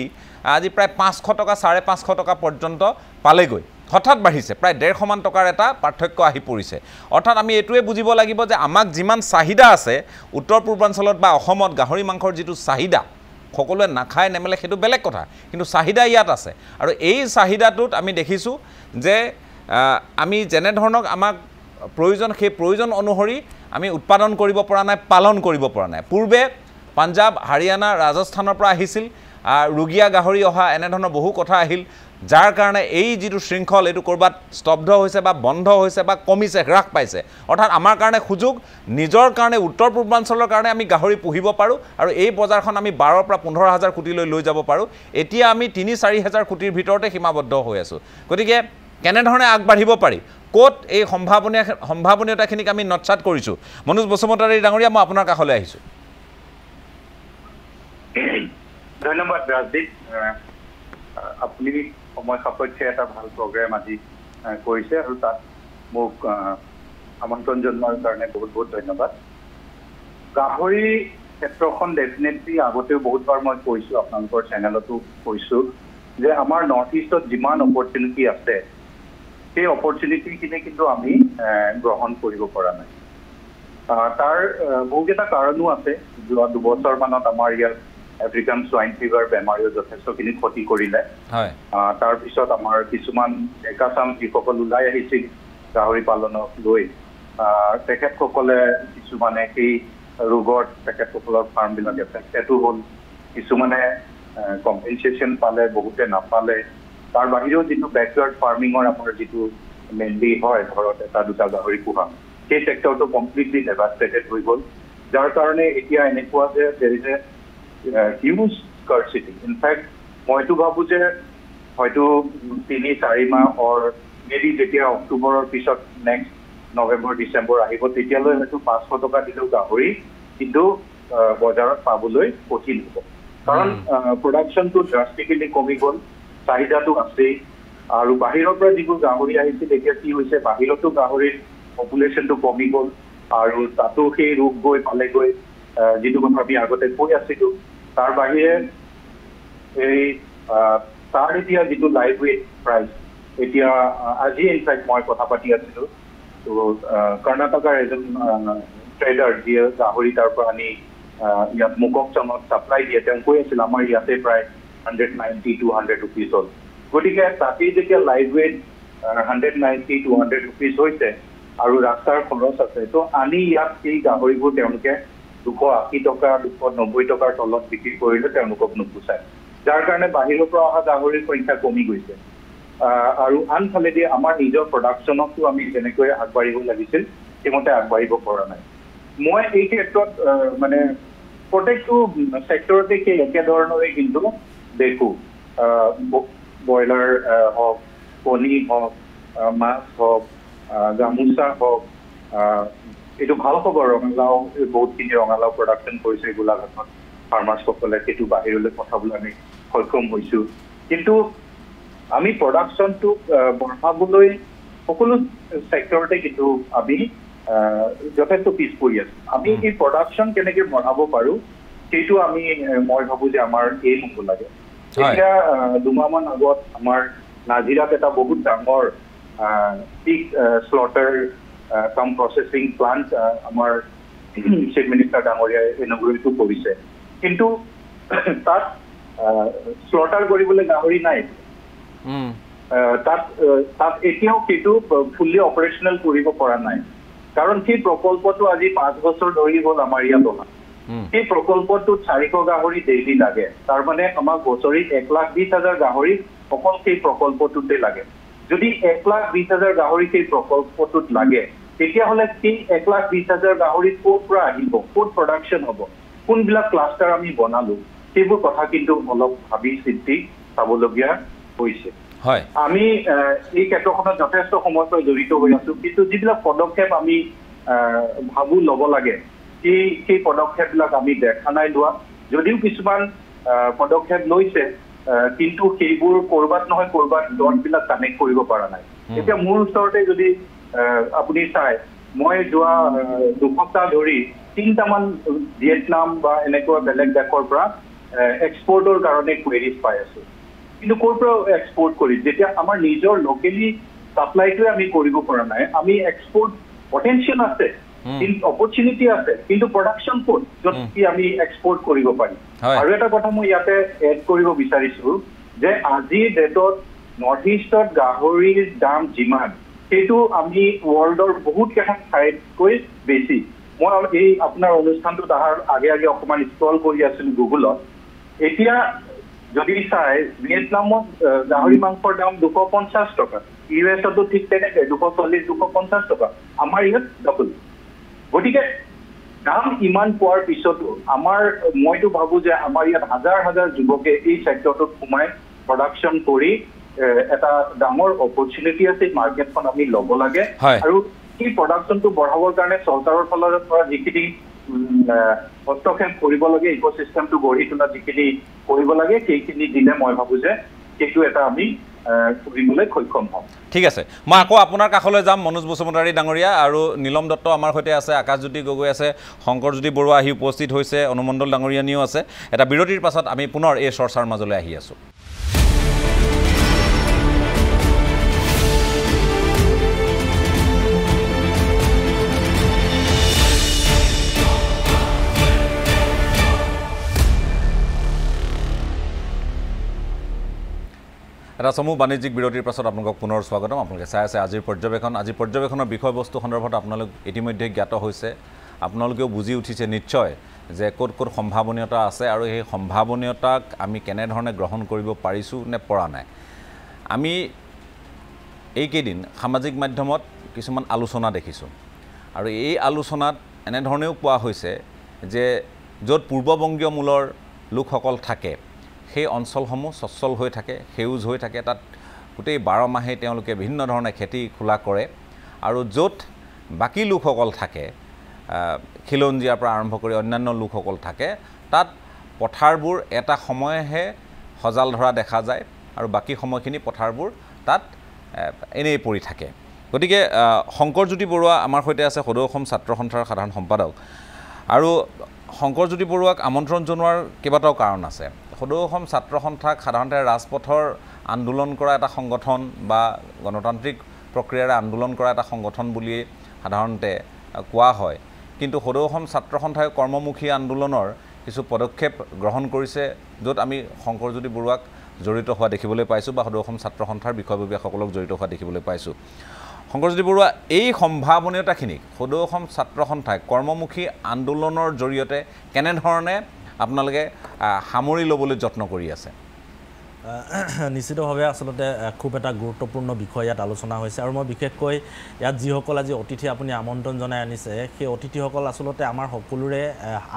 আজি প্ৰায় 500 টকা 550 টকা পৰ্যন্ত পালেগৈ হঠাৎ বাঢ়িছে প্ৰায় 150 মান টকাৰ এটা পাৰ্থক্য আহি পৰিছে অৰ্থাৎ আমি এটোৱে বুজিব লাগিব যে আমাক যিমান চাহিদা আছে উত্তৰ পূৰ্বাঞ্চলত বা অসমত গাহৰি মাংসৰ যিটো চাহিদা সকলোৱে নাখায় নেমেলে সেইটো বেলেগ কথা কিন্তু চাহিদা ইয়াত আছে আৰু এই চাহিদাটোত আমি দেখিছো যে আমি যেনে ধৰণক আমাক প্ৰয়োজন সেই প্ৰয়োজন অনুসৰি আমি উৎপাদন কৰিব পৰা নাই পালন কৰিব পৰা নাই পূৰ্বে পাঞ্জাব হাৰিয়ানা ৰাজস্থানৰ পৰা আহিছিল ৰুগিয়া গাহৰি অহা এনে ধৰণৰ বহু কথা আহিল যাৰ কাৰণে এই যিটো শৃংখল এটো কৰবাত স্তব্ধ হৈছে বা বন্ধ হৈছে বা কমিছে হ্ৰাস পাইছে অৰ্থাৎ আমাৰ কাৰণে সুযোগ নিজৰ কাৰণে উত্তৰ পূৰ্বাঞ্চলৰ কাৰণে আমি গাহৰি পুহিব পাৰো আৰু এই বজাৰখন আমি 12 পৰা 15000 কোটিলৈ লৈ যাব পাৰো এতিয়া আমি 3-4000 কোটিৰ ভিতৰতে সীমাবদ্ধ হৈ আছো গতিকে কেনে ধৰণে আগবাঢ়িব পাৰি কোট এই সম্ভাৱনীয়তাখিনিক আমি নটচাট কৰিছো মনোজ বসুমতাৰী ডাঙৰীয়া মই আপোনাৰ কাখলৈ আহিছো ধন্যবাদ ৰাজদীপ আপুনি সময় সাপেক্ষে এটা ভাল প্ৰগ্ৰাম আজি কৰিছে আৰু তাত মোক আমন্ত্ৰণ জনোৱাৰ কাৰণে বহুত বহুত ধন্যবাদ গাহৰি ক্ষেত্ৰখন ডেফিনেটলি আগতেও বহুতবাৰ মই কৈছো আপোনালোকৰ চেনেলতো কৈছো যে আমাৰ নৰ্থ ইষ্টত যিমান অপৰচুনিটি আছে সেই অপৰচুনিটিখিনি কিন্তু আমি গ্ৰহণ কৰিব পৰা নাই তাৰ বহুকেইটা কাৰণো আছে যোৱা 2 বছৰ মানত আমাৰ ইয়াত আফ্ৰিকান সোয়াইন ফিভাৰ বেমাৰীয়ে যথেষ্টখিনি ক্ষতি কৰিলে তাৰ পিছত আমাৰ কিছুমান একাচাম যিসকল ওলাই আহিছিল গাহৰি পালনক লৈ তেখেতসকলে কিছুমানে সেই ৰোগত তেখেতসকলৰ ফাৰ্মবিলাক এফেক্টেডো হ'ল কিছুমানে কম্পেনচেশ্যন পালে বহুতে নাপালে তাৰ বাহিৰেও যিটো বেকয়াৰ্ড ফাৰ্মিঙৰ আমাৰ যিটো মেইনলি হয় ঘৰত এটা দুটা গাহৰি পোহা সেই চেক্টৰটো কমপ্লিটলি ডেভাষ্টেটেড হৈ গ'ল যাৰ কাৰণে এতিয়া এনেকুৱা যে there is a huge scarcity in fact মইতো ভাবো যে হয়তো 3-4 মাহ অৰ মেবি যেতিয়া অক্টোবৰৰ পিছত নেক্সট নৱেম্বৰ ডিচেম্বৰ আহিব তেতিয়ালৈ হয়তো 500 টকা দিলেও গাহৰি কিন্তু বজাৰত পাবলৈ কঠিন হ'ব কাৰণ প্ৰডাকশ্যনটো ড্ৰাষ্টিকেলি কমি গ'ল চাহিদাটো আছেই আৰু বাহিৰৰ পৰা যিবোৰ গাহৰি আহিছিল এতিয়া কি হৈছে বাহিৰতো গাহৰিৰ পপুলেশ্যনটো কমি গ'ল আৰু তাতো সেই ৰোগ গৈ পালেগৈ যিটো কথা আমি আগতে কৈ আছিলো তাৰ বাহিৰে এই তাৰ এতিয়া যিটো লাইভ ৱেইট প্ৰাইচ এতিয়া আজি ইনফেক্ট মই কথা পাতি আছিলো তো কৰ্ণাটকাৰ এজন ট্ৰেডাৰ যিয়ে গাহৰি তাৰ পৰা আনি ইয়াত মুককচনত ছাপ্লাই দিয়ে তেওঁ কৈ আছিল আমাৰ ইয়াতে প্ৰায় 190 to 100 rupees হ'ল গতিকে তাতেই যেতিয়া লাইভ ৱেট 190 to 100 rupees হৈছে আৰু ৰাস্তাৰ খৰচ আছে তো আনি ইয়াত এই গাহৰিবোৰ তেওঁলোকে 280 টকা 290 টকাৰ তলত বিক্ৰী কৰিলে তেওঁলোকক নোপোচায় যাৰ কাৰণে বাহিৰৰ পৰা অহা গাহৰিৰ সংখ্যা কমি গৈছে আৰু আনফালেদি আমাৰ নিজৰ প্ৰডাকশ্যনকো আমি যেনেকৈ আগবাঢ়িব লাগিছিল সেইমতে আগবাঢ়িব পৰা নাই মই এই ক্ষেত্ৰত মানে প্ৰত্যেকটো ছেক্টৰতে সেই একেধৰণৰে কিন্তু দেখো ব্ৰইলাৰ হওক কণী হওক মাছ হওক গামোচা হওক এইটো ভাল খবৰ ৰঙালাও বহুতখিনি ৰঙালাও প্ৰডাকশ্যন কৰিছে গোলাঘাটত ফাৰ্মাৰ্ছসকলে সেইটো বাহিৰলৈ পঠাবলৈ আমি সক্ষম হৈছোঁ কিন্তু আমি প্ৰডাকশ্যনটো বঢ়াবলৈ সকলো ছেক্টৰতে কিন্তু আমি যথেষ্ট পিছ পৰি আছোঁ আমি এই প্ৰডাকশ্যন কেনেকৈ বঢ়াব পাৰোঁ সেইটো আমি মই ভাবোঁ যে আমাৰ এইম হ'ব লাগে এতিয়া দুমাহমান আগত আমাৰ নাজিৰাত এটা বহুত ডাঙৰ পিক স্লটাৰ কাম প্ৰচেছিং প্লান্ট আমাৰ চিফ মিনিষ্টাৰ ডাঙৰীয়াই ইনগ্ৰেটটো কৰিছে কিন্তু তাত স্লটাৰ কৰিবলৈ গাহৰি নাই তাত এতিয়াও সেইটো ফুল্লি অপাৰেশ্যনেল কৰিব পৰা নাই কাৰণ সেই প্ৰকল্পটো আজি 5 বছৰ ধৰি হ'ল আমাৰ ইয়াত অহা সেই প্ৰকল্পটোত 400 গাহৰি ডেইলি লাগে তাৰমানে আমাক বছৰিত 1,20,000 গাহৰি অকল সেই প্ৰকল্পটোতে লাগে যদি 1,20,000 গাহৰি সেই প্ৰকল্পটোত লাগে তেতিয়াহ'লে সেই 1,20,000 গাহৰি ক'ৰ পৰা আহিব ক'ত প্ৰডাকশ্যন হ'ব কোনবিলাক ক্লাষ্টাৰ আমি বনালোঁ সেইবোৰ কথা কিন্তু অলপ ভাবি চিন্তি চাবলগীয়া হৈছে আমি এই ক্ষেত্ৰখনত যথেষ্ট সময়ৰ পৰা জড়িত হৈ আছোঁ কিন্তু যিবিলাক পদক্ষেপ আমি ভাবোঁ ল'ব লাগে সেই পদক্ষেপবিলাক আমি দেখা নাই লোৱা যদিও কিছুমান পদক্ষেপ লৈছে কিন্তু সেইবোৰ ক'ৰবাত নহয় ক'ৰবাত ডটবিলাক কানেক্ট কৰিব পৰা নাই এতিয়া মোৰ ওচৰতে যদি আপুনি চাই মই যোৱা 2 সপ্তাহ ধৰি 3টামান ভিয়েটনাম বা এনেকুৱা বেলেগ দেশৰ পৰা এক্সপৰ্টৰ কাৰণে কুৱেৰিজ পাই আছোঁ কিন্তু ক'ৰ পৰা এক্সপৰ্ট কৰি যেতিয়া আমাৰ নিজৰ লোকেলি ছাপ্লাইটোৱে আমি কৰিব পৰা নাই আমি এক্সপৰ্ট পটেনচিয়েল আছে অপৰচুনিটি আছে কিন্তু প্ৰডাকশ্যন ক'ত য'ত আমি এক্সপৰ্ট কৰিব পাৰিম আৰু এটা কথা মই ইয়াতে এড কৰিব বিচাৰিছোঁ যে আজিৰ ডেটত নৰ্থ ইষ্টত গাহৰিৰ দাম যিমান সেইটো আমি ৱৰ্ল্ডৰ বহুত কেইখন ঠাইতকৈ বেছি মই এই আপোনাৰ অনুষ্ঠানটোত অহাৰ আগে আগে অকণমান স্ক্ৰল কৰি আছিলোঁ গুগলত এতিয়া যদি চাই ভিয়েটনামত গাহৰি মাংসৰ দাম 250 টকা ইউএছতো ঠিক তেনেকৈ 240-250 টকা আমাৰ ইয়াত ডাবল গতিকে দাম ইমান পোৱাৰ পিছতো মইতো ভাবোঁ যে আমাৰ ইয়াত হাজাৰ হাজাৰ যুৱকে এই ছেক্টৰটোত সোমাই প্ৰডাকশ্যন কৰি এটা ডাঙৰ অপৰচুনিটি আছে মাৰ্কেটখন আমি ল'ব লাগে আৰু এই প্ৰডাকশ্যনটো বঢ়াবৰ কাৰণে চৰকাৰৰ ফালৰ পৰা যিখিনি হস্তক্ষেপ কৰিব লাগে ইক'চিষ্টেমটো গঢ়ি তোলা যিখিনি কৰিব লাগে সেইখিনি দিলে মই ভাবোঁ যে সেইটো এটা আমি কৰিবলৈ সক্ষম হ'ম ঠিক আছে মই আকৌ আপোনাৰ কাষলৈ যাম মনোজ বসুমতাৰী ডাঙৰীয়া আৰু নীলম দত্ত আমাৰ সৈতে আছে আকাশজ্যোতি গগৈ আছে শংকৰজ্যোতি বৰুৱা আহি উপস্থিত হৈছে অনুমণ্ডল ডাঙৰীয়ানীও আছে এটা বিৰতিৰ পাছত আমি পুনৰ এই চৰ্চাৰ মাজলৈ আহি আছোঁ এটা সমূহ বাণিজ্যিক বিৰতিৰ পাছত আপোনালোকক পুনৰ স্বাগতম আপোনালোকে চাই আছে আজিৰ পৰ্যবেক্ষণৰ বিষয়বস্তু সন্দৰ্ভত আপোনালোক ইতিমধ্যে জ্ঞাত হৈছে আপোনালোকেও বুজি উঠিছে নিশ্চয় যে ক'ত ক'ত সম্ভাৱনীয়তা আছে আৰু সেই সম্ভাৱনীয়তাক আমি কেনেধৰণে গ্ৰহণ কৰিব পাৰিছোঁ নে পৰা নাই আমি এইকেইদিন সামাজিক মাধ্যমত কিছুমান আলোচনা দেখিছোঁ আৰু এই আলোচনাত এনেধৰণেও কোৱা হৈছে যে য'ত পূৰ্ববংগীয় মূলৰ লোকসকল থাকে সেই অঞ্চলসমূহ সচ্ছল হৈ থাকে সেউজ হৈ থাকে তাত গোটেই 12 মাহে তেওঁলোকে বিভিন্ন ধৰণে খেতি খোলা কৰে আৰু য'ত বাকী লোকসকল থাকে খিলঞ্জীয়াৰ পৰা আৰম্ভ কৰি অন্যান্য লোকসকল থাকে তাত পথাৰবোৰ এটা সময়েহে সজাল ধৰা দেখা যায় আৰু বাকী সময়খিনি পথাৰবোৰ তাত এনেই পৰি থাকে গতিকে শংকৰজ্যোতি বৰুৱা আমাৰ সৈতে আছে সদৌ অসম ছাত্ৰ সন্থাৰ সাধাৰণ সম্পাদক আৰু শংকৰজ্যোতি বৰুৱাক আমন্ত্ৰণ জনোৱাৰ কেইবাটাও কাৰণ আছে সদৌ অসম ছাত্ৰ সন্থাক সাধাৰণতে ৰাজপথৰ আন্দোলন কৰা এটা সংগঠন বা গণতান্ত্ৰিক প্ৰক্ৰিয়াৰে আন্দোলন কৰা এটা সংগঠন বুলি সাধাৰণতে কোৱা হয় কিন্তু সদৌ অসম ছাত্ৰ সন্থাই কৰ্মমুখী আন্দোলনৰ কিছু পদক্ষেপ গ্ৰহণ কৰিছে য'ত আমি শংকৰজ্যোতি বৰুৱাক জড়িত হোৱা দেখিবলৈ পাইছোঁ বা সদৌ অসম ছাত্ৰ সন্থাৰ বিষয়ববীয়াসকলক জড়িত হোৱা দেখিবলৈ পাইছোঁ শংকৰজ্যোতি বৰুৱা এই সম্ভাৱনীয়তাখিনিক সদৌ অসম ছাত্ৰ সন্থাই কৰ্মমুখী আন্দোলনৰ জৰিয়তে কেনেধৰণে আপোনালোকে সামৰি ল'বলৈ যত্ন কৰি আছে নিশ্চিতভাৱে আসলতে খুব এটা গুৰুত্বপূৰ্ণ বিষয় ইয়াত আলোচনা হৈছে আৰু মই বিশেষকৈ ইয়াত যিসকল আজি অতিথি আপুনি আমন্ত্ৰণ জনাই আনিছে সেই অতিথিসকল আসলতে আমাৰ সকলোৰে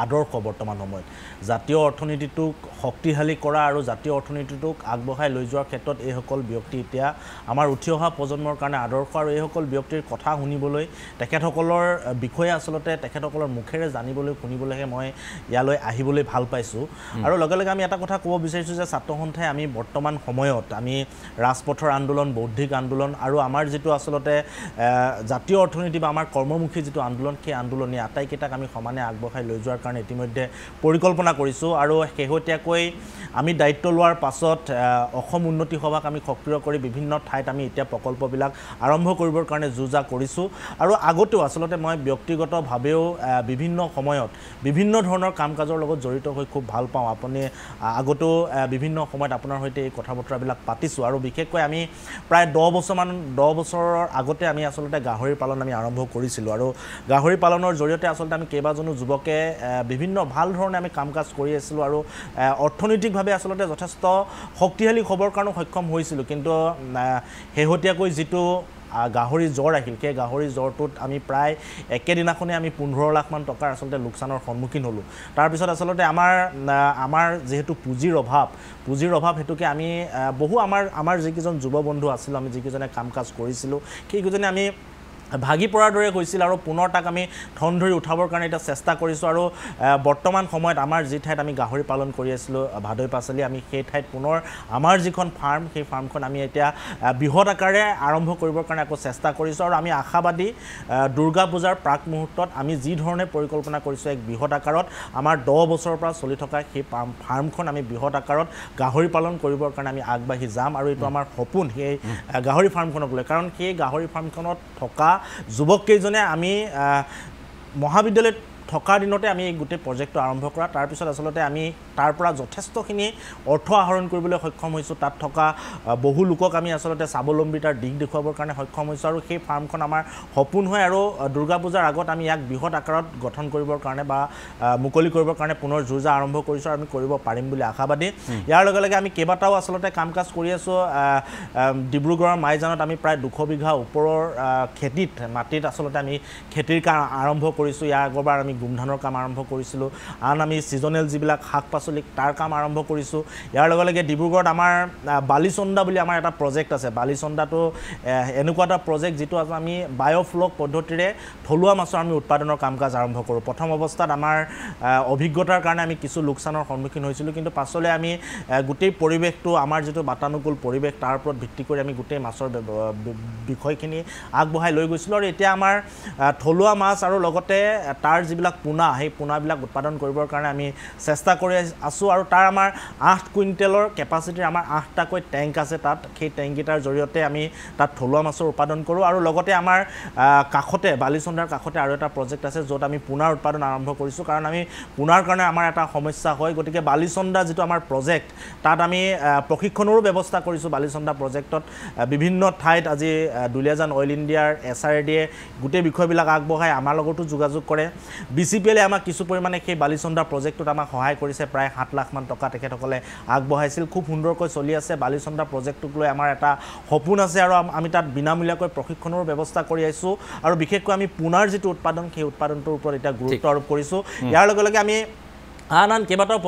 আদৰ্শ বৰ্তমান সময়ত জাতীয় অৰ্থনীতিটোক শক্তিশালী কৰা আৰু জাতীয় অৰ্থনীতিটোক আগবঢ়াই লৈ যোৱাৰ ক্ষেত্ৰত এইসকল ব্যক্তি এতিয়া আমাৰ উঠি অহা প্ৰজন্মৰ কাৰণে আদৰ্শ আৰু এইসকল ব্যক্তিৰ কথা শুনিবলৈ তেখেতসকলৰ বিষয়ে আসলতে তেখেতসকলৰ মুখেৰে জানিবলৈ শুনিবলৈহে মই ইয়ালৈ আহিবলৈ ভাল পাইছোঁ আৰু লগে লগে আমি এটা কথা ক'ব বিচাৰিছোঁ যে ছাত্ৰ সন্থাই আমি বৰ্তমান সময়ত আমি ৰাজপথৰ আন্দোলন বৌদ্ধিক আন্দোলন আৰু আমাৰ যেটো আসলতে জাতীয় অৰ্থনীতি বা আমাৰ কৰ্মমুখী যেটো আন্দোলন সেই আন্দোলনী আটাইকেইটাক আমি সমানে আগবঢ়াই লৈ যোৱাৰ কাৰণে ইতিমধ্যে পৰিকল্পনা কৰিছোঁ আৰু শেহতীয়াকৈ আমি দায়িত্ব লোৱাৰ পাছত অসম উন্নতি সভাক আমি সক্ৰিয় কৰি বিভিন্ন ঠাইত আমি এতিয়া প্ৰকল্পবিলাক আৰম্ভ কৰিবৰ কাৰণে যুঁজা কৰিছোঁ আৰু আগতেও আসলতে মই ব্যক্তিগতভাৱেও বিভিন্ন সময়ত বিভিন্ন ধৰণৰ কাম কাজৰ লগত জড়িত হৈ খুব ভাল পাওঁ আপুনি আগতেও বিভিন্ন সময়ত আপোনাৰ সৈতে এই কথা বতৰাবিলাক পাতিছোঁ আৰু বিশেষকৈ আমি প্ৰায় 10 বছৰৰ আগতে আমি আসলতে গাহৰি পালন আমি আৰম্ভ কৰিছিলোঁ আৰু গাহৰি পালনৰ জৰিয়তে আসলতে আমি কেইবাজনো যুৱকে বিভিন্ন ভাল ধৰণে আমি কাম কাজ কৰি আছিলোঁ আৰু অৰ্থনৈতিকভাৱে আসলতে যথেষ্ট শক্তিশালী হ'বৰ কাৰণে সক্ষম হৈছিলোঁ কিন্তু শেহতীয়াকৈ যিটো গাহৰি জ্বৰ আহিল সেই গাহৰি জ্বৰটোত আমি প্ৰায় একেদিনাখনে আমি 15 লাখ মান টকাৰ আসলতে লোকচানৰ সন্মুখীন হ'লোঁ তাৰপিছত আসলতে আমাৰ যেহেতু পুঁজিৰ অভাৱ হেতুকে আমি বহু আমাৰ যিকেইজন যুৱ বন্ধু আছিল আমি যিকেইজনে কাম কাজ কৰিছিলোঁ সেইকেইজনে আমি ভাগি পৰাৰ দৰে হৈছিল আৰু পুনৰ তাক আমি ধন ধৰি উঠাবৰ কাৰণে এটা চেষ্টা কৰিছোঁ আৰু বৰ্তমান সময়ত আমাৰ যি ঠাইত আমি গাহৰি পালন কৰি আছিলোঁ ভাদৈ পাচলি আমি সেই ঠাইত পুনৰ আমাৰ যিখন ফাৰ্ম সেই ফাৰ্মখন আমি এতিয়া বৃহৎ আকাৰে আৰম্ভ কৰিবৰ কাৰণে আকৌ চেষ্টা কৰিছোঁ আৰু আমি আশাবাদী দুৰ্গা পূজাৰ প্ৰাক মুহূৰ্তত আমি যি ধৰণে পৰিকল্পনা কৰিছোঁ এক বৃহৎ আকাৰত আমাৰ 10 বছৰৰ পৰা চলি থকা সেই ফাৰ্মখন আমি বৃহৎ আকাৰত গাহৰি পালন কৰিবৰ কাৰণে আমি আগবাঢ়ি যাম আৰু এইটো আমাৰ সপোন সেই গাহৰি ফাৰ্মখনক লৈ কাৰণ সেই গাহৰি ফাৰ্মখনত থকা যুৱক কেইজনে আমি মহাবিদ্যালয়ত থকাৰ দিনতে আমি গোটেই প্ৰজেক্টটো আৰম্ভ কৰা তাৰ পিছত আসলতে আমি তাৰ পৰা যথেষ্টখিনি অৰ্থ আহৰণ কৰিবলৈ সক্ষম হৈছোঁ তাত থকা বহু লোকক আমি আসলতে স্বাৱলম্বিতাৰ দিশ দেখুৱাবৰ কাৰণে সক্ষম হৈছোঁ আৰু সেই ফাৰ্মখন আমাৰ সপোন হয় আৰু দুৰ্গা পূজাৰ আগত আমি ইয়াক বৃহৎ আকাৰত গঠন কৰিবৰ কাৰণে বা মুকলি কৰিবৰ কাৰণে পুনৰ যুঁজা আৰম্ভ কৰিছোঁ আৰু আমি কৰিব পাৰিম বুলি আশাবাদী ইয়াৰ লগে লগে আমি কেইবাটাও আসলতে কাম কাজ কৰি আছোঁ ডিব্ৰুগড়ৰ মাইজানত আমি প্ৰায় 200 বিঘা ওপৰৰ খেতিত মাটিত আসলতে আমি খেতিৰ কাম আৰম্ভ কৰিছোঁ ইয়াৰ আগৰবাৰ আমি গুমধানৰ কাম আৰম্ভ কৰিছিলোঁ আন আমি সিজনেল যিবিলাক শাক পাচলি তাৰ কাম আৰম্ভ কৰিছোঁ ইয়াৰ লগে লগে ডিব্ৰুগড়ত আমাৰ বালিচন্দা বুলি আমাৰ এটা প্ৰজেক্ট আছে বালিচন্দাটো এনেকুৱা এটা প্ৰজেক্ট যিটো আমি বায়োফ্লক পদ্ধতিৰে থলুৱা মাছৰ আমি উৎপাদনৰ কাম কাজ আৰম্ভ কৰোঁ প্ৰথম অৱস্থাত আমাৰ অভিজ্ঞতাৰ কাৰণে আমি কিছু লোকচানৰ সন্মুখীন হৈছিলোঁ কিন্তু পাছলৈ আমি গোটেই পৰিৱেশটো আমাৰ যিটো বাতানুকূল পৰিৱেশ তাৰ ওপৰত ভিত্তি কৰি আমি গোটেই মাছৰ বিষয়খিনি আগবঢ়াই লৈ গৈছিলোঁ আৰু এতিয়া আমাৰ থলুৱা মাছ আৰু লগতে তাৰ যিবিলাক পোনা সেই পোনাবিলাক উৎপাদন কৰিবৰ কাৰণে আমি চেষ্টা কৰি আছোঁ আৰু তাৰ আমাৰ 8 কুইণ্টেলৰ কেপাচিটিৰ আমাৰ 8টাকৈ টেংক আছে তাত সেই টেংককেইটাৰ জৰিয়তে আমি তাত থলুৱা মাছৰ উৎপাদন কৰোঁ আৰু লগতে আমাৰ কাষতে বালিচন্দাৰ কাষতে আৰু এটা প্ৰজেক্ট আছে য'ত আমি পোনাৰ উৎপাদন আৰম্ভ কৰিছোঁ কাৰণ আমি পোনাৰ কাৰণে আমাৰ এটা সমস্যা হয় গতিকে বালিচন্দা যিটো আমাৰ প্ৰজেক্ট তাত আমি প্ৰশিক্ষণৰো ব্যৱস্থা কৰিছোঁ বালিচন্দা প্ৰজেক্টত বিভিন্ন ঠাইত আজি দুলীয়াজান অইল ইণ্ডিয়াৰ SRDয়ে গোটেই বিষয়বিলাক আগবঢ়াই আমাৰ লগতো যোগাযোগ কৰে BCPLে আমাক কিছু পৰিমাণে সেই বালিচন্দা প্ৰজেক্টটোত আমাক সহায় কৰিছে প্ৰায় 7 লাখ মান টকা তেখেতসকলে আগবঢ়াইছিল খুব সুন্দৰকৈ চলি আছে বালিচন্দা প্ৰজেক্টটোক লৈ আমাৰ এটা সপোন আছে আৰু আমি তাত বিনামূলীয়াকৈ প্ৰশিক্ষণৰ ব্যৱস্থা কৰি আছোঁ আৰু বিশেষকৈ আমি পুনাৰ যিটো উৎপাদন সেই উৎপাদনটোৰ ওপৰত এতিয়া গুৰুত্ব আৰোপ কৰিছোঁ ইয়াৰ লগে লগে আমি আন কেইবাটাও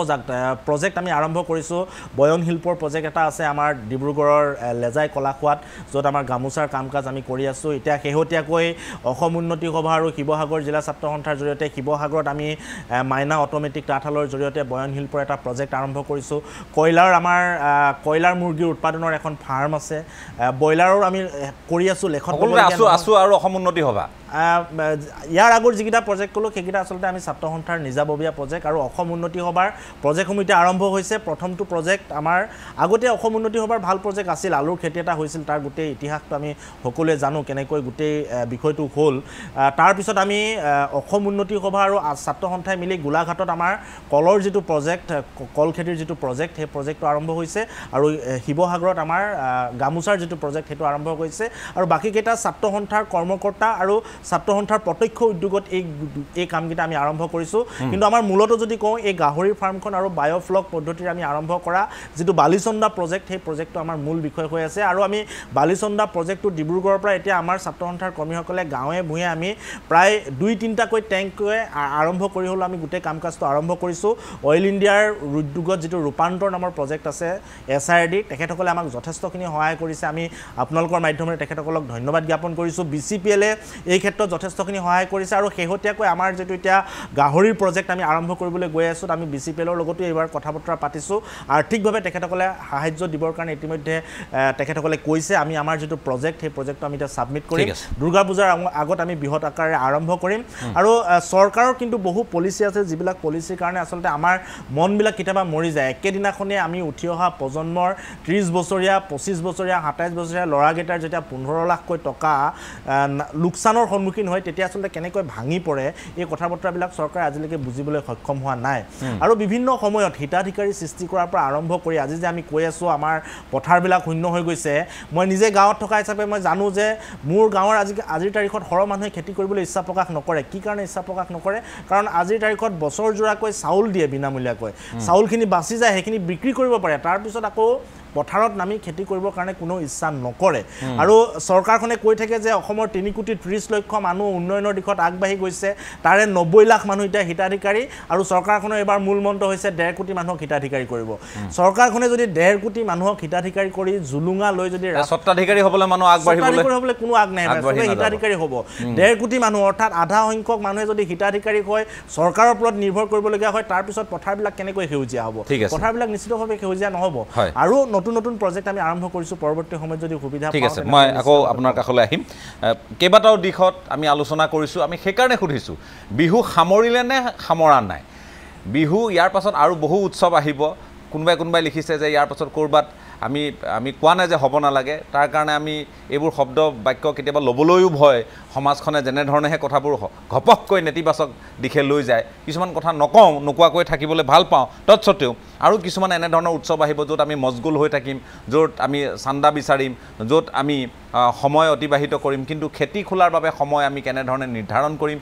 প্ৰজেক্ট আমি আৰম্ভ কৰিছোঁ বয়ন শিল্পৰ প্ৰজেক্ট এটা আছে আমাৰ ডিব্ৰুগড়ৰ লেজাই কলাখোৱাত য'ত আমাৰ গামোচাৰ কাম কাজ আমি কৰি আছোঁ এতিয়া শেহতীয়াকৈ অসম উন্নতি সভা আৰু শিৱসাগৰ জিলা ছাত্ৰ সন্থাৰ জৰিয়তে শিৱসাগৰত আমি মাইনা অট'মেটিক তাঁতশালৰ জৰিয়তে বয়ন শিল্পৰ এটা প্ৰজেক্ট আৰম্ভ কৰিছোঁ কয়লাৰ মুৰ্গীৰ উৎপাদনৰ এখন ফাৰ্ম আছে ব্ৰইলাৰৰ আমি কৰি আছোঁ আছোঁ আৰু অসম উন্নতি সভা ইয়াৰ আগৰ যিকেইটা প্ৰজেক্ট ক'লোঁ সেইকেইটা আচলতে আমি ছাত্ৰ সন্থাৰ নিজাববীয়া প্ৰজেক্ট আৰু অসম উন্নতি সভাৰ প্ৰজেক্টসমূহ এতিয়া আৰম্ভ হৈছে প্ৰথমটো প্ৰজেক্ট আমাৰ আগতে অসম উন্নতি সভাৰ ভাল প্ৰজেক্ট আছিল আলুৰ খেতি এটা হৈছিল তাৰ গোটেই ইতিহাসটো আমি সকলোৱে জানো কেনেকৈ গোটেই বিষয়টো হ'ল তাৰপিছত আমি অসম উন্নতি সভা আৰু ছাত্ৰ সন্থাই মিলি গোলাঘাটত আমাৰ কলৰ যিটো প্ৰজেক্ট কল খেতিৰ যিটো প্ৰজেক্ট সেই প্ৰজেক্টটো আৰম্ভ হৈছে আৰু শিৱসাগৰত আমাৰ গামোচাৰ যিটো প্ৰজেক্ট সেইটো আৰম্ভ হৈছে আৰু বাকীকেইটা ছাত্ৰ সন্থাৰ কৰ্মকৰ্তা আৰু ছাত্ৰ সন্থাৰ প্ৰত্যক্ষ উদ্যোগত এই কামকেইটা আমি আৰম্ভ কৰিছোঁ কিন্তু আমাৰ মূলতো যদি কওঁ এই গাহৰি ফাৰ্মখন আৰু বায়'ফ্লক পদ্ধতিৰে আমি আৰম্ভ কৰা যিটো বালিচন্দা প্ৰজেক্ট সেই প্ৰজেক্টটো আমাৰ মূল বিষয় হৈ আছে আৰু আমি বালিচন্দা প্ৰজেক্টটো ডিব্ৰুগড়ৰ পৰা এতিয়া আমাৰ ছাত্ৰ সন্থাৰ কৰ্মীসকলে গাঁৱে ভূঞে আমি প্ৰায় 2-3টাকৈ টেংকৈ আৰম্ভ কৰি হ'লেও আমি গোটেই কাম কাজটো আৰম্ভ কৰিছোঁ অইল ইণ্ডিয়াৰ উদ্যোগত যিটো ৰূপান্তৰ নামৰ প্ৰজেক্ট আছে SRD তেখেতসকলে আমাক যথেষ্টখিনি সহায় কৰিছে আমি আপোনালোকৰ মাধ্যমেৰে তেখেতসকলক ধন্যবাদ জ্ঞাপন কৰিছোঁ BCPLে এই ক্ষেত্ৰত যথেষ্টখিনি সহায় কৰিছে আৰু শেহতীয়াকৈ আমাৰ যিটো এতিয়া গাহৰিৰ প্ৰজেক্ট আমি আৰম্ভ কৰিবলৈ গৈ আছোঁ আমি BCPLৰ লগতো এইবাৰ কথা বতৰা পাতিছোঁ আৰ্থিকভাৱে তেখেতসকলে সাহায্য দিবৰ কাৰণে ইতিমধ্যে তেখেতসকলে কৈছে আমি আমাৰ যিটো প্ৰজেক্ট সেই প্ৰজেক্টটো আমি এতিয়া ছাবমিট কৰিম দুৰ্গা পূজাৰ আগত আমি বৃহৎ আকাৰে আৰম্ভ কৰিম আৰু চৰকাৰৰ কিন্তু বহু পলিচি আছে যিবিলাক পলিচিৰ কাৰণে আচলতে আমাৰ মনবিলাক কেতিয়াবা মৰি যায় একেদিনাখনে আমি উঠি অহা প্ৰজন্মৰ 30 বছৰীয়া 25 বছৰীয়া 27 বছৰীয়া ল'ৰাকেইটাৰ যেতিয়া 15 লাখকৈ টকা লোকচানৰ সন্মুখীন হয় তেতিয়া আচলতে কেনেকৈ ভাঙি পৰে এই কথা বতৰাবিলাক চৰকাৰে আজিলৈকে বুজিবলৈ সক্ষম হোৱা নাই আৰু বিভিন্ন সময়ত হিতাধিকাৰী সৃষ্টি কৰাৰ পৰা আৰম্ভ কৰি আজি যে আমি কৈ আছোঁ আমাৰ পথাৰবিলাক শূন্য হৈ গৈছে মই নিজে গাঁৱত থকা হিচাপে মই জানো যে মোৰ গাঁৱৰ আজিৰ তাৰিখত সৰহ মানুহে খেতি কৰিবলৈ ইচ্ছা প্ৰকাশ নকৰে কি কাৰণে ইচ্ছা প্ৰকাশ নকৰে কাৰণ আজিৰ তাৰিখত বছৰ জোৰাকৈ চাউল দিয়ে বিনামূলীয়াকৈ চাউলখিনি বাচি যায় সেইখিনি বিক্ৰী কৰিব পাৰে তাৰপিছত আকৌ পথাৰত নামি খেতি কৰিবৰ কাৰণে কোনো ইচ্ছা নকৰে আৰু চৰকাৰখনে কৈ থাকে যে অসমৰ 3 কোটি 30 লক্ষ মানুহ উন্নয়নৰ দিশত আগবাঢ়ি গৈছে তাৰে 90 লাখ মানুহ এতিয়া হিতাধিকাৰী আৰু চৰকাৰখনৰ এবাৰ মূল মন্ত্ৰ হৈছে 1.5 কোটি মানুহক হিতাধিকাৰী কৰিব চৰকাৰখনে যদি 1.5 কোটি মানুহক হিতাধিকাৰী কৰি জুলুঙা লৈ যদি স্বত্বাধিকাৰী হ'বলৈ মানুহ আগবাঢ়িবলৈ কোনো আগ নাই হিতাধিকাৰী হ'ব 1.5 কোটি মানুহ অৰ্থাৎ আধা সংখ্যক মানুহে যদি হিতাধিকাৰী হয় চৰকাৰৰ ওপৰত নিৰ্ভৰ কৰিবলগীয়া হয় তাৰপিছত পথাৰবিলাক কেনেকৈ সেউজীয়া হ'ব পথাৰবিলাক নিশ্চিতভাৱে সেউজীয়া নহ'ব আৰু নতুন নতুন প্ৰজেক্ট আমি আৰম্ভ কৰিছোঁ পৰৱৰ্তী সময়ত যদি সুবিধা ঠিক আছে মই আকৌ আপোনাৰ কাষলৈ আহিম কেইবাটাও দিশত আমি আলোচনা কৰিছোঁ আমি সেইকাৰণে সুধিছোঁ বিহু সামৰিলে নে সামৰা নাই বিহু ইয়াৰ পাছত আৰু বহু উৎসৱ আহিব কোনোবাই লিখিছে যে ইয়াৰ পাছত ক'ৰবাত আমি কোৱা নাই যে হ'ব নালাগে তাৰ কাৰণে আমি এইবোৰ শব্দ বাক্য কেতিয়াবা ল'বলৈও ভয় সমাজখনে যেনেধৰণেহে কথাবোৰ ঘপককৈ নেতিবাচক দিশে লৈ যায় কিছুমান কথা নকওঁ নোকোৱাকৈ থাকিবলৈ ভাল পাওঁ তৎসত্ত্বেও আৰু কিছুমান এনেধৰণৰ উৎসৱ আহিব য'ত আমি মজগুল হৈ থাকিম য'ত আমি চান্দা বিচাৰিম য'ত আমি সময় অতিবাহিত কৰিম কিন্তু খেতি খোলাৰ বাবে সময় আমি কেনেধৰণে নিৰ্ধাৰণ কৰিম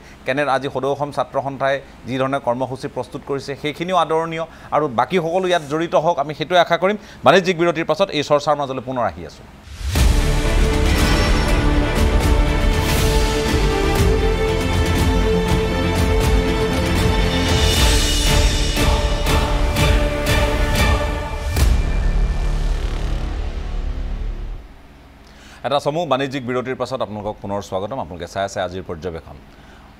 আজি সদৌ অসম ছাত্ৰ সন্থাই যি ধৰণে কৰ্মসূচী প্ৰস্তুত কৰিছে সেইখিনিও আদৰণীয় আৰু বাকী সকলো ইয়াত জড়িত হওক আমি সেইটোৱে আশা কৰিম বাণিজ্যিক বিৰতিৰ পাছত এই চৰ্চাৰ মাজলৈ পুনৰ আহি আছোঁ এটা সমূহ বাণিজ্যিক বিৰতিৰ পাছত আপোনালোকক পুনৰ স্বাগতম আপোনালোকে চাই আছে আজিৰ পৰ্যবেক্ষণ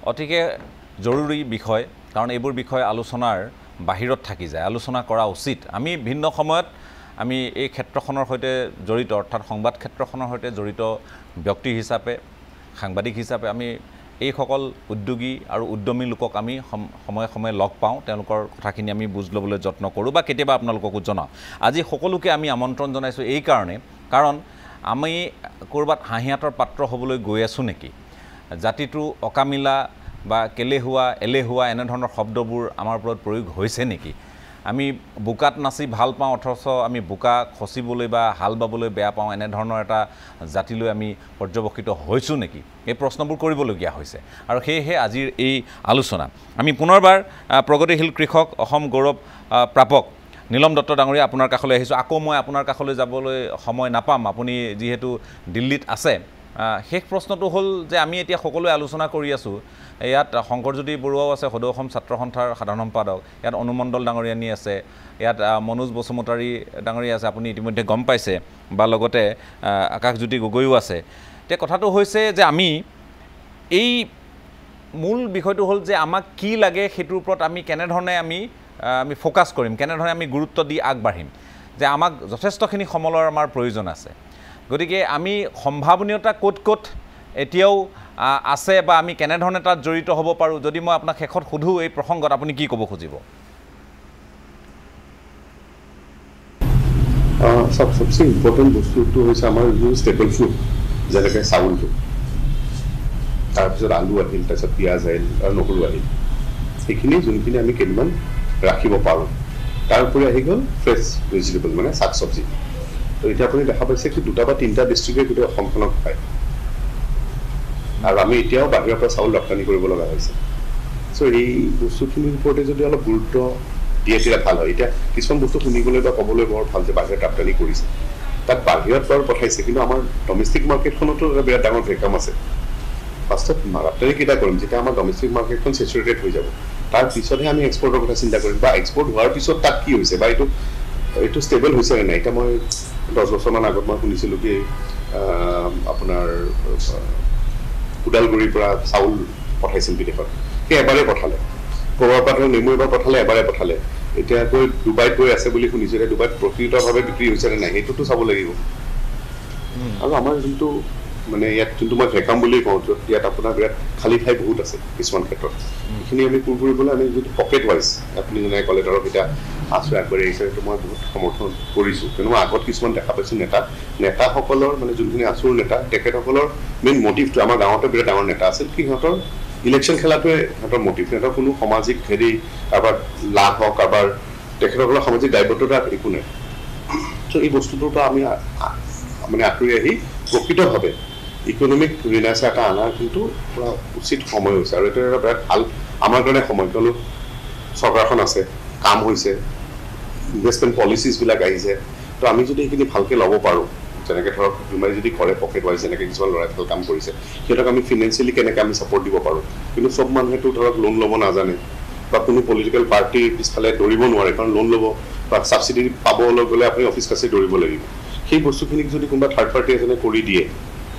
অতিকে জৰুৰী বিষয় কাৰণ এইবোৰ বিষয় আলোচনাৰ বাহিৰত থাকি যায় আলোচনা কৰা উচিত আমি ভিন্ন সময়ত আমি এই ক্ষেত্ৰখনৰ সৈতে জড়িত অৰ্থাৎ সংবাদ ক্ষেত্ৰখনৰ সৈতে জড়িত ব্যক্তি হিচাপে সাংবাদিক হিচাপে আমি এইসকল উদ্যোগী আৰু উদ্যমী লোকক আমি সময়ে সময়ে লগ পাওঁ তেওঁলোকৰ কথাখিনি আমি বুজ ল'বলৈ যত্ন কৰোঁ বা কেতিয়াবা আপোনালোককো জনাওঁ আজি সকলোকে আমি আমন্ত্ৰণ জনাইছোঁ এই কাৰণে কাৰণ আমি ক'ৰবাত হাঁহিয়াতৰ পাত্ৰ হ'বলৈ গৈ আছোঁ নেকি জাতিটো অকামিলা বা কেলেহুৱা এলেহুৱা এনেধৰণৰ শব্দবোৰ আমাৰ ওপৰত প্ৰয়োগ হৈছে নেকি আমি বোকাত নাচি ভাল পাওঁ অথচ আমি বোকা খচিবলৈ বা হাল বাবলৈ বেয়া পাওঁ এনেধৰণৰ এটা জাতিলৈ আমি পৰ্যবেক্ষিত হৈছোঁ নেকি এই প্ৰশ্নবোৰ কৰিবলগীয়া হৈছে আৰু সেয়েহে আজিৰ এই আলোচনা আমি পুনৰবাৰ প্ৰগতিশীল কৃষক অসম গৌৰৱ প্ৰাপক নীলম দত্ত ডাঙৰীয়া আপোনাৰ কাষলৈ আহিছোঁ আকৌ মই আপোনাৰ কাষলৈ যাবলৈ সময় নাপাম আপুনি যিহেতু দিল্লীত আছে শেষ প্ৰশ্নটো হ'ল যে আমি এতিয়া সকলোৱে আলোচনা কৰি আছোঁ ইয়াত শংকৰজ্যোতি বৰুৱাও আছে সদৌ অসম ছাত্ৰ সন্থাৰ সাধাৰণ সম্পাদক ইয়াত অনুমণ্ডল ডাঙৰীয়ানী আছে ইয়াত মনোজ বসুমতাৰী ডাঙৰীয়া আছে আপুনি ইতিমধ্যে গম পাইছে বা লগতে আকাশজ্যোতি গগৈও আছে এতিয়া কথাটো হৈছে যে আমি এই মূল বিষয়টো হ'ল যে আমাক কি লাগে সেইটোৰ ওপৰত আমি কেনেধৰণে আমি ফ'কাছ কৰিম কেনেধৰণে আমি গুৰুত্ব দি আগবাঢ়িম যে আমাক যথেষ্টখিনি সমলৰ আমাৰ প্ৰয়োজন আছে গতিকে আমি সম্ভাৱনীয়তা ক'ত এতিয়াও আছে বা আমি কেনেধৰণে তাত জড়িত হ'ব পাৰোঁ যদি মই আপোনাক শেষত সোধোঁ এই প্ৰসংগত আপুনি কি ক'ব খুজিব সবচে ইম্পৰ্টেণ্ট বস্তুটো হৈছে আমাৰ যিটো ষ্টেপল ফুড যেনেকৈ চাউলটো তাৰপিছত আলু আহিল তাৰপিছত পিঁয়াজ আহিল আৰু নহৰু আহিল সেইখিনি যোনখিনি আমি কেইদিনমান ৰাখিব পাৰোঁ তাৰ উপৰি আহি গ'ল ফ্ৰেছ ভেজিটেবল মানে শাক চব্জি তো এতিয়া আপুনি দেখা পাইছে কি 2টা বা 3টা ডিষ্ট্ৰিক্টে গোটেই অসমখনক খায় আৰু আমি এতিয়াও বাহিৰৰ পৰা চাউল ৰপ্তানি কৰিব লগা হৈছে চ' এই বস্তুখিনিৰ ওপৰতে যদি অলপ গুৰুত্ব দিয়ে তেতিয়া ভাল হয় এতিয়া কিছুমান বস্তু শুনিবলৈ বা ক'বলৈ বৰ ভাল যে বাহিৰত ৰপ্তানি কৰিছে তাত বাহিৰত বাৰু পঠাইছে কিন্তু আমাৰ ডমেষ্টিক মাৰ্কেটখনতো এটা বিৰাট ডাঙৰ ভেকাম আছে ফাৰ্ষ্টত ৰপ্তানি কেইটা কৰিম যেতিয়া আমাৰ ডমেষ্টিক মাৰ্কেটখন চেচুৰেটেড হৈ যাব তাৰ পিছতহে আমি এক্সপৰ্টৰ কথা চিন্তা কৰিম বা এক্সপৰ্ট হোৱাৰ পিছত তাত কি হৈছে বা এইটো ষ্টেবল হৈছে নে নাই এতিয়া মই 10 বছৰমান আগত মই শুনিছিলোঁ কি আপোনাৰ ওদালগুৰিৰ পৰা চাউল পঠাইছিল বিদেশত সেই এবাৰেই পঠালে ক'ৰবাৰ পৰা নেমু এবাৰ পঠালে এবাৰে পঠালে এতিয়া গৈ ডুবাইত গৈ আছে বুলি শুনিছোঁ এতিয়া ডুবাইত প্ৰকৃতভাৱে বিক্ৰী হৈছে নে নাই সেইটোতো চাব লাগিব আৰু আমাৰ যোনটো মানে ইয়াত যোনটো মই ভেকাম বুলি কওঁ ইয়াত আপোনাৰ বিৰাট খালী ঠাই বহুত আছে কিছুমান ক্ষেত্ৰত এইখিনি আমি পূৰ কৰিবলৈ আমি যিটো পকেট ৱাইজ আপুনি যেনেকৈ ক'লে ধৰক এতিয়া আশ্ৰয় আগবাঢ়ি আহিছে সেইটো মই বহুত সমৰ্থন কৰিছোঁ কিন্তু মই আগত কিছুমান দেখা পাইছোঁ নেতাসকলৰ মানে যোনখিনি আছুৰ নেতা তেখেতসকলৰ মেইন মটিভটো আমাৰ গাঁৱতে বিৰাট ডাঙৰ নেতা আছিল কি সিহঁতৰ ইলেকশ্যন খেলাটোৱে সিহঁতৰ মটিভ সিহঁতৰ কোনো সামাজিক হেৰি কাৰোবাৰ লাভ হওক কাৰোবাৰ তেখেতসকলৰ সামাজিক দায়বদ্ধতা একো নাই চ' এই বস্তুটোৰ পৰা আমি মানে আঁতৰি আহি প্ৰকৃতভাৱে ইকনমিক ৰিনাইছ এটা অনাৰ কিন্তু পুৰা উচিত সময় হৈছে আৰু এইটো এটা বিৰাট ভাল আমাৰ কাৰণে সময় কিয়নো চৰকাৰখন আছে কাম হৈছে ইনভেষ্টমেণ্ট পলিচিছবিলাক আহিছে তো আমি যদি এইখিনি ভালকৈ ল'ব পাৰোঁ যেনেকৈ ধৰক ডুবাই যদি কৰে পকেট ৱাইজ যেনেকৈ কিছুমান ল'ৰাই ভাল কাম কৰিছে সিহঁতক আমি ফিনেন্সিয়েলি কেনেকৈ আমি ছাপৰ্ট দিব পাৰোঁ কিন্তু চব মানুহেতো ধৰক লোন ল'ব নাজানে বা কোনো পলিটিকেল পাৰ্টিৰ পিছফালে দৌৰিব নোৱাৰে কাৰণ লোন ল'ব বা ছাবচিডি পাবলৈ গ'লে আপুনি অফিচ কাছে দৌৰিব লাগিব সেই বস্তুখিনিক যদি কোনোবা থাৰ্ড পাৰ্টি এজনে কৰি দিয়ে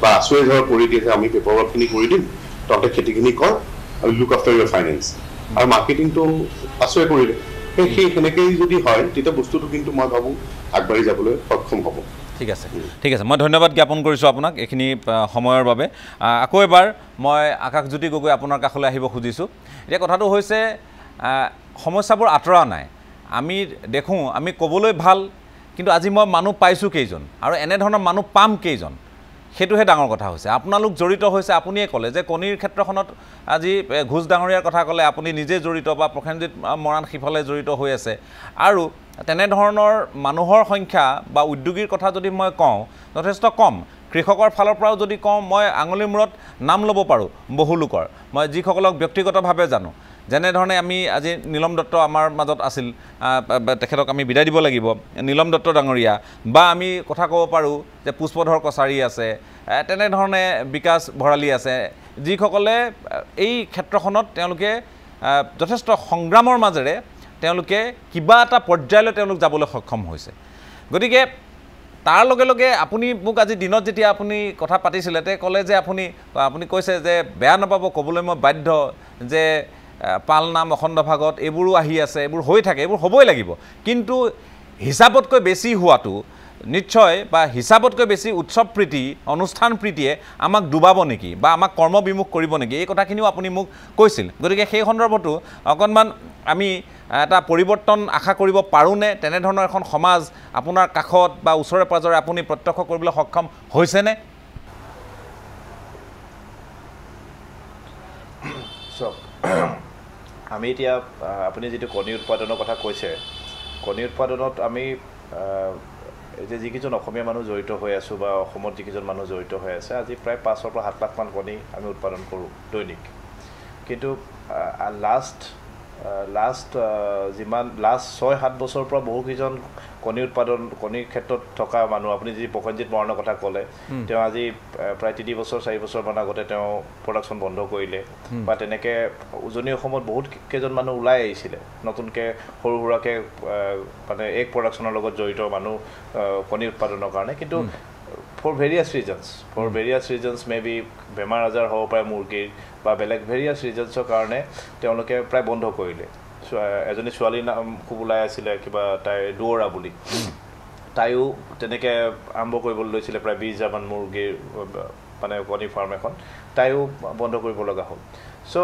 বা আছুৱে ধৰক কৰি দিয়ে যে আমি পেপাৰ ৱৰ্কখিনি কৰি দিম তহঁতে খেতিখিনি কৰ আৰু লুক আফটাৰ ইয়ৰ ফাইনেন্স আৰু মাৰ্কেটিংটো আছুৱে কৰিলে সেই সেনেকেই যদি হয় তেতিয়া বস্তুটো কিন্তু মই ভাবোঁ আগবাঢ়ি যাবলৈ সক্ষম হ'ব ঠিক আছে মই ধন্যবাদ জ্ঞাপন কৰিছোঁ আপোনাক এইখিনি সময়ৰ বাবে আকৌ এবাৰ মই আকাশজ্যোতি গগৈ আপোনাৰ কাষলৈ আহিব খুজিছোঁ এতিয়া কথাটো হৈছে সমস্যাবোৰ আঁতৰা নাই আমি দেখোঁ আমি ক'বলৈ ভাল কিন্তু আজি মই মানুহ পাইছোঁ কেইজন আৰু এনেধৰণৰ মানুহ পাম কেইজন সেইটোহে ডাঙৰ কথা হৈছে আপোনালোক জড়িত হৈছে আপুনিয়ে ক'লে যে কণীৰ ক্ষেত্ৰখনত আজি ঘোষ ডাঙৰীয়াৰ কথা ক'লে আপুনি নিজে জড়িত বা প্ৰসেনজিৎ মৰাণ সিফালে জড়িত হৈ আছে আৰু তেনেধৰণৰ মানুহৰ সংখ্যা বা উদ্যোগীৰ কথা যদি মই কওঁ যথেষ্ট কম কৃষকৰ ফালৰ পৰাও যদি কওঁ মই আঙুলিৰ মূৰত নাম ল'ব পাৰোঁ বহু লোকৰ মই যিসকলক ব্যক্তিগতভাৱে জানো যেনেধৰণে আমি আজি নীলম দত্ত আমাৰ মাজত আছিল তেখেতক আমি বিদায় দিব লাগিব নীলম দত্ত ডাঙৰীয়া বা আমি কথা ক'ব পাৰোঁ যে পুষ্পধৰ কছাৰী আছে তেনেধৰণে বিকাশ ভৰালী আছে যিসকলে এই ক্ষেত্ৰখনত তেওঁলোকে যথেষ্ট সংগ্ৰামৰ মাজেৰে তেওঁলোকে কিবা এটা পৰ্যায়লৈ তেওঁলোক যাবলৈ সক্ষম হৈছে গতিকে তাৰ লগে লগে আপুনি মোক আজি দিনত যেতিয়া আপুনি কথা পাতিছিলে তে ক'লে যে আপুনি কৈছে যে বেয়া নাপাব ক'বলৈ মই বাধ্য যে পালনাম অখণ্ড ভাগত এইবোৰো আহি আছে এইবোৰ হৈ থাকে এইবোৰ হ'বই লাগিব কিন্তু হিচাপতকৈ বেছি হোৱাটো নিশ্চয় বা হিচাপতকৈ বেছি উৎসৱ প্ৰীতি অনুষ্ঠান প্ৰীতিয়ে আমাক ডুবাব নেকি বা আমাক কৰ্মবিমুখ কৰিব নেকি এই কথাখিনিও আপুনি মোক কৈছিল গতিকে সেই সন্দৰ্ভতো অকণমান আমি এটা পৰিৱৰ্তন আশা কৰিব পাৰোঁনে তেনেধৰণৰ এখন সমাজ আপোনাৰ কাষত বা ওচৰে পাঁজৰে আপুনি প্ৰত্যক্ষ কৰিবলৈ সক্ষম হৈছেনে আমি এতিয়া আপুনি যিটো কণী উৎপাদনৰ কথা কৈছে কণী উৎপাদনত আমি যে যিকেইজন অসমীয়া মানুহ জড়িত হৈ আছোঁ বা অসমত যিকেইজন মানুহ জড়িত হৈ আছে আজি প্ৰায় 5 পৰা 7 লাখমান কণী আমি উৎপাদন কৰোঁ দৈনিক কিন্তু লাষ্ট 6-7 বছৰৰ পৰা বহুকেইজন কণীৰ ক্ষেত্ৰত থকা মানুহ আপুনি যি প্ৰসেনজিৎ মৰাণৰ কথা ক'লে তেওঁ আজি প্ৰায় 3 বছৰ 4 বছৰমান আগতে তেওঁ প্ৰডাকশ্যন বন্ধ কৰিলে বা তেনেকৈ উজনি অসমত বহুত কেইজন মানুহ ওলাই আহিছিলে নতুনকৈ সৰু সুৰাকৈ মানে এগ প্ৰডাকশ্যনৰ লগত জড়িত মানুহ কণী উৎপাদনৰ কাৰণে কিন্তু for various reasons may be বেমাৰ আজাৰ হ'ব পাৰে মুৰ্গীৰ বা বেলেগ ভেৰিয়াছ ৰিজনছৰ কাৰণে তেওঁলোকে প্ৰায় বন্ধ কৰিলে এজনী ছোৱালীৰ নাম খুব ওলাই আছিলে কিবা তাই দুৱৰা বুলি তাইও তেনেকৈ আৰম্ভ কৰিবলৈ লৈছিলে প্ৰায় 20,000মান মুৰ্গীৰ মানে কণী ফাৰ্ম এখন তাইও বন্ধ কৰিব লগা হ'ল চ'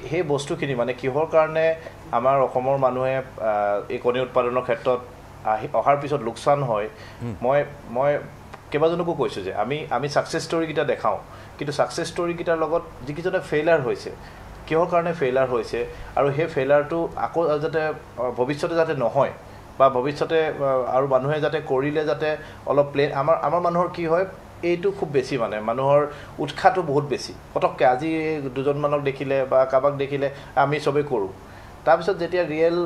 সেই বস্তুখিনি মানে কিহৰ কাৰণে আমাৰ অসমৰ মানুহে এই কণী উৎপাদনৰ ক্ষেত্ৰত অহাৰ পিছত লোকচান হয় মই কেইবাজনকো কৈছোঁ যে আমি ছাকচেছ ষ্টৰিকেইটা দেখাওঁ কিন্তু ছাকচেছ ষ্টৰিকেইটাৰ লগত যিকেইজনে ফেইলাৰ হৈছে কিহৰ কাৰণে ফেইলাৰ হৈছে আৰু সেই ফেইলাৰটো আকৌ যাতে ভৱিষ্যতে যাতে নহয় বা ভৱিষ্যতে আৰু মানুহে যাতে কৰিলে যাতে অলপ আমাৰ মানুহৰ কি হয় এইটো খুব বেছি মানে মানুহৰ উৎসাহটো বহুত বেছি পটককৈ আজি দুজনমানক দেখিলে বা কাৰোবাক দেখিলে আমি চবেই কৰোঁ তাৰপিছত যেতিয়া ৰিয়েল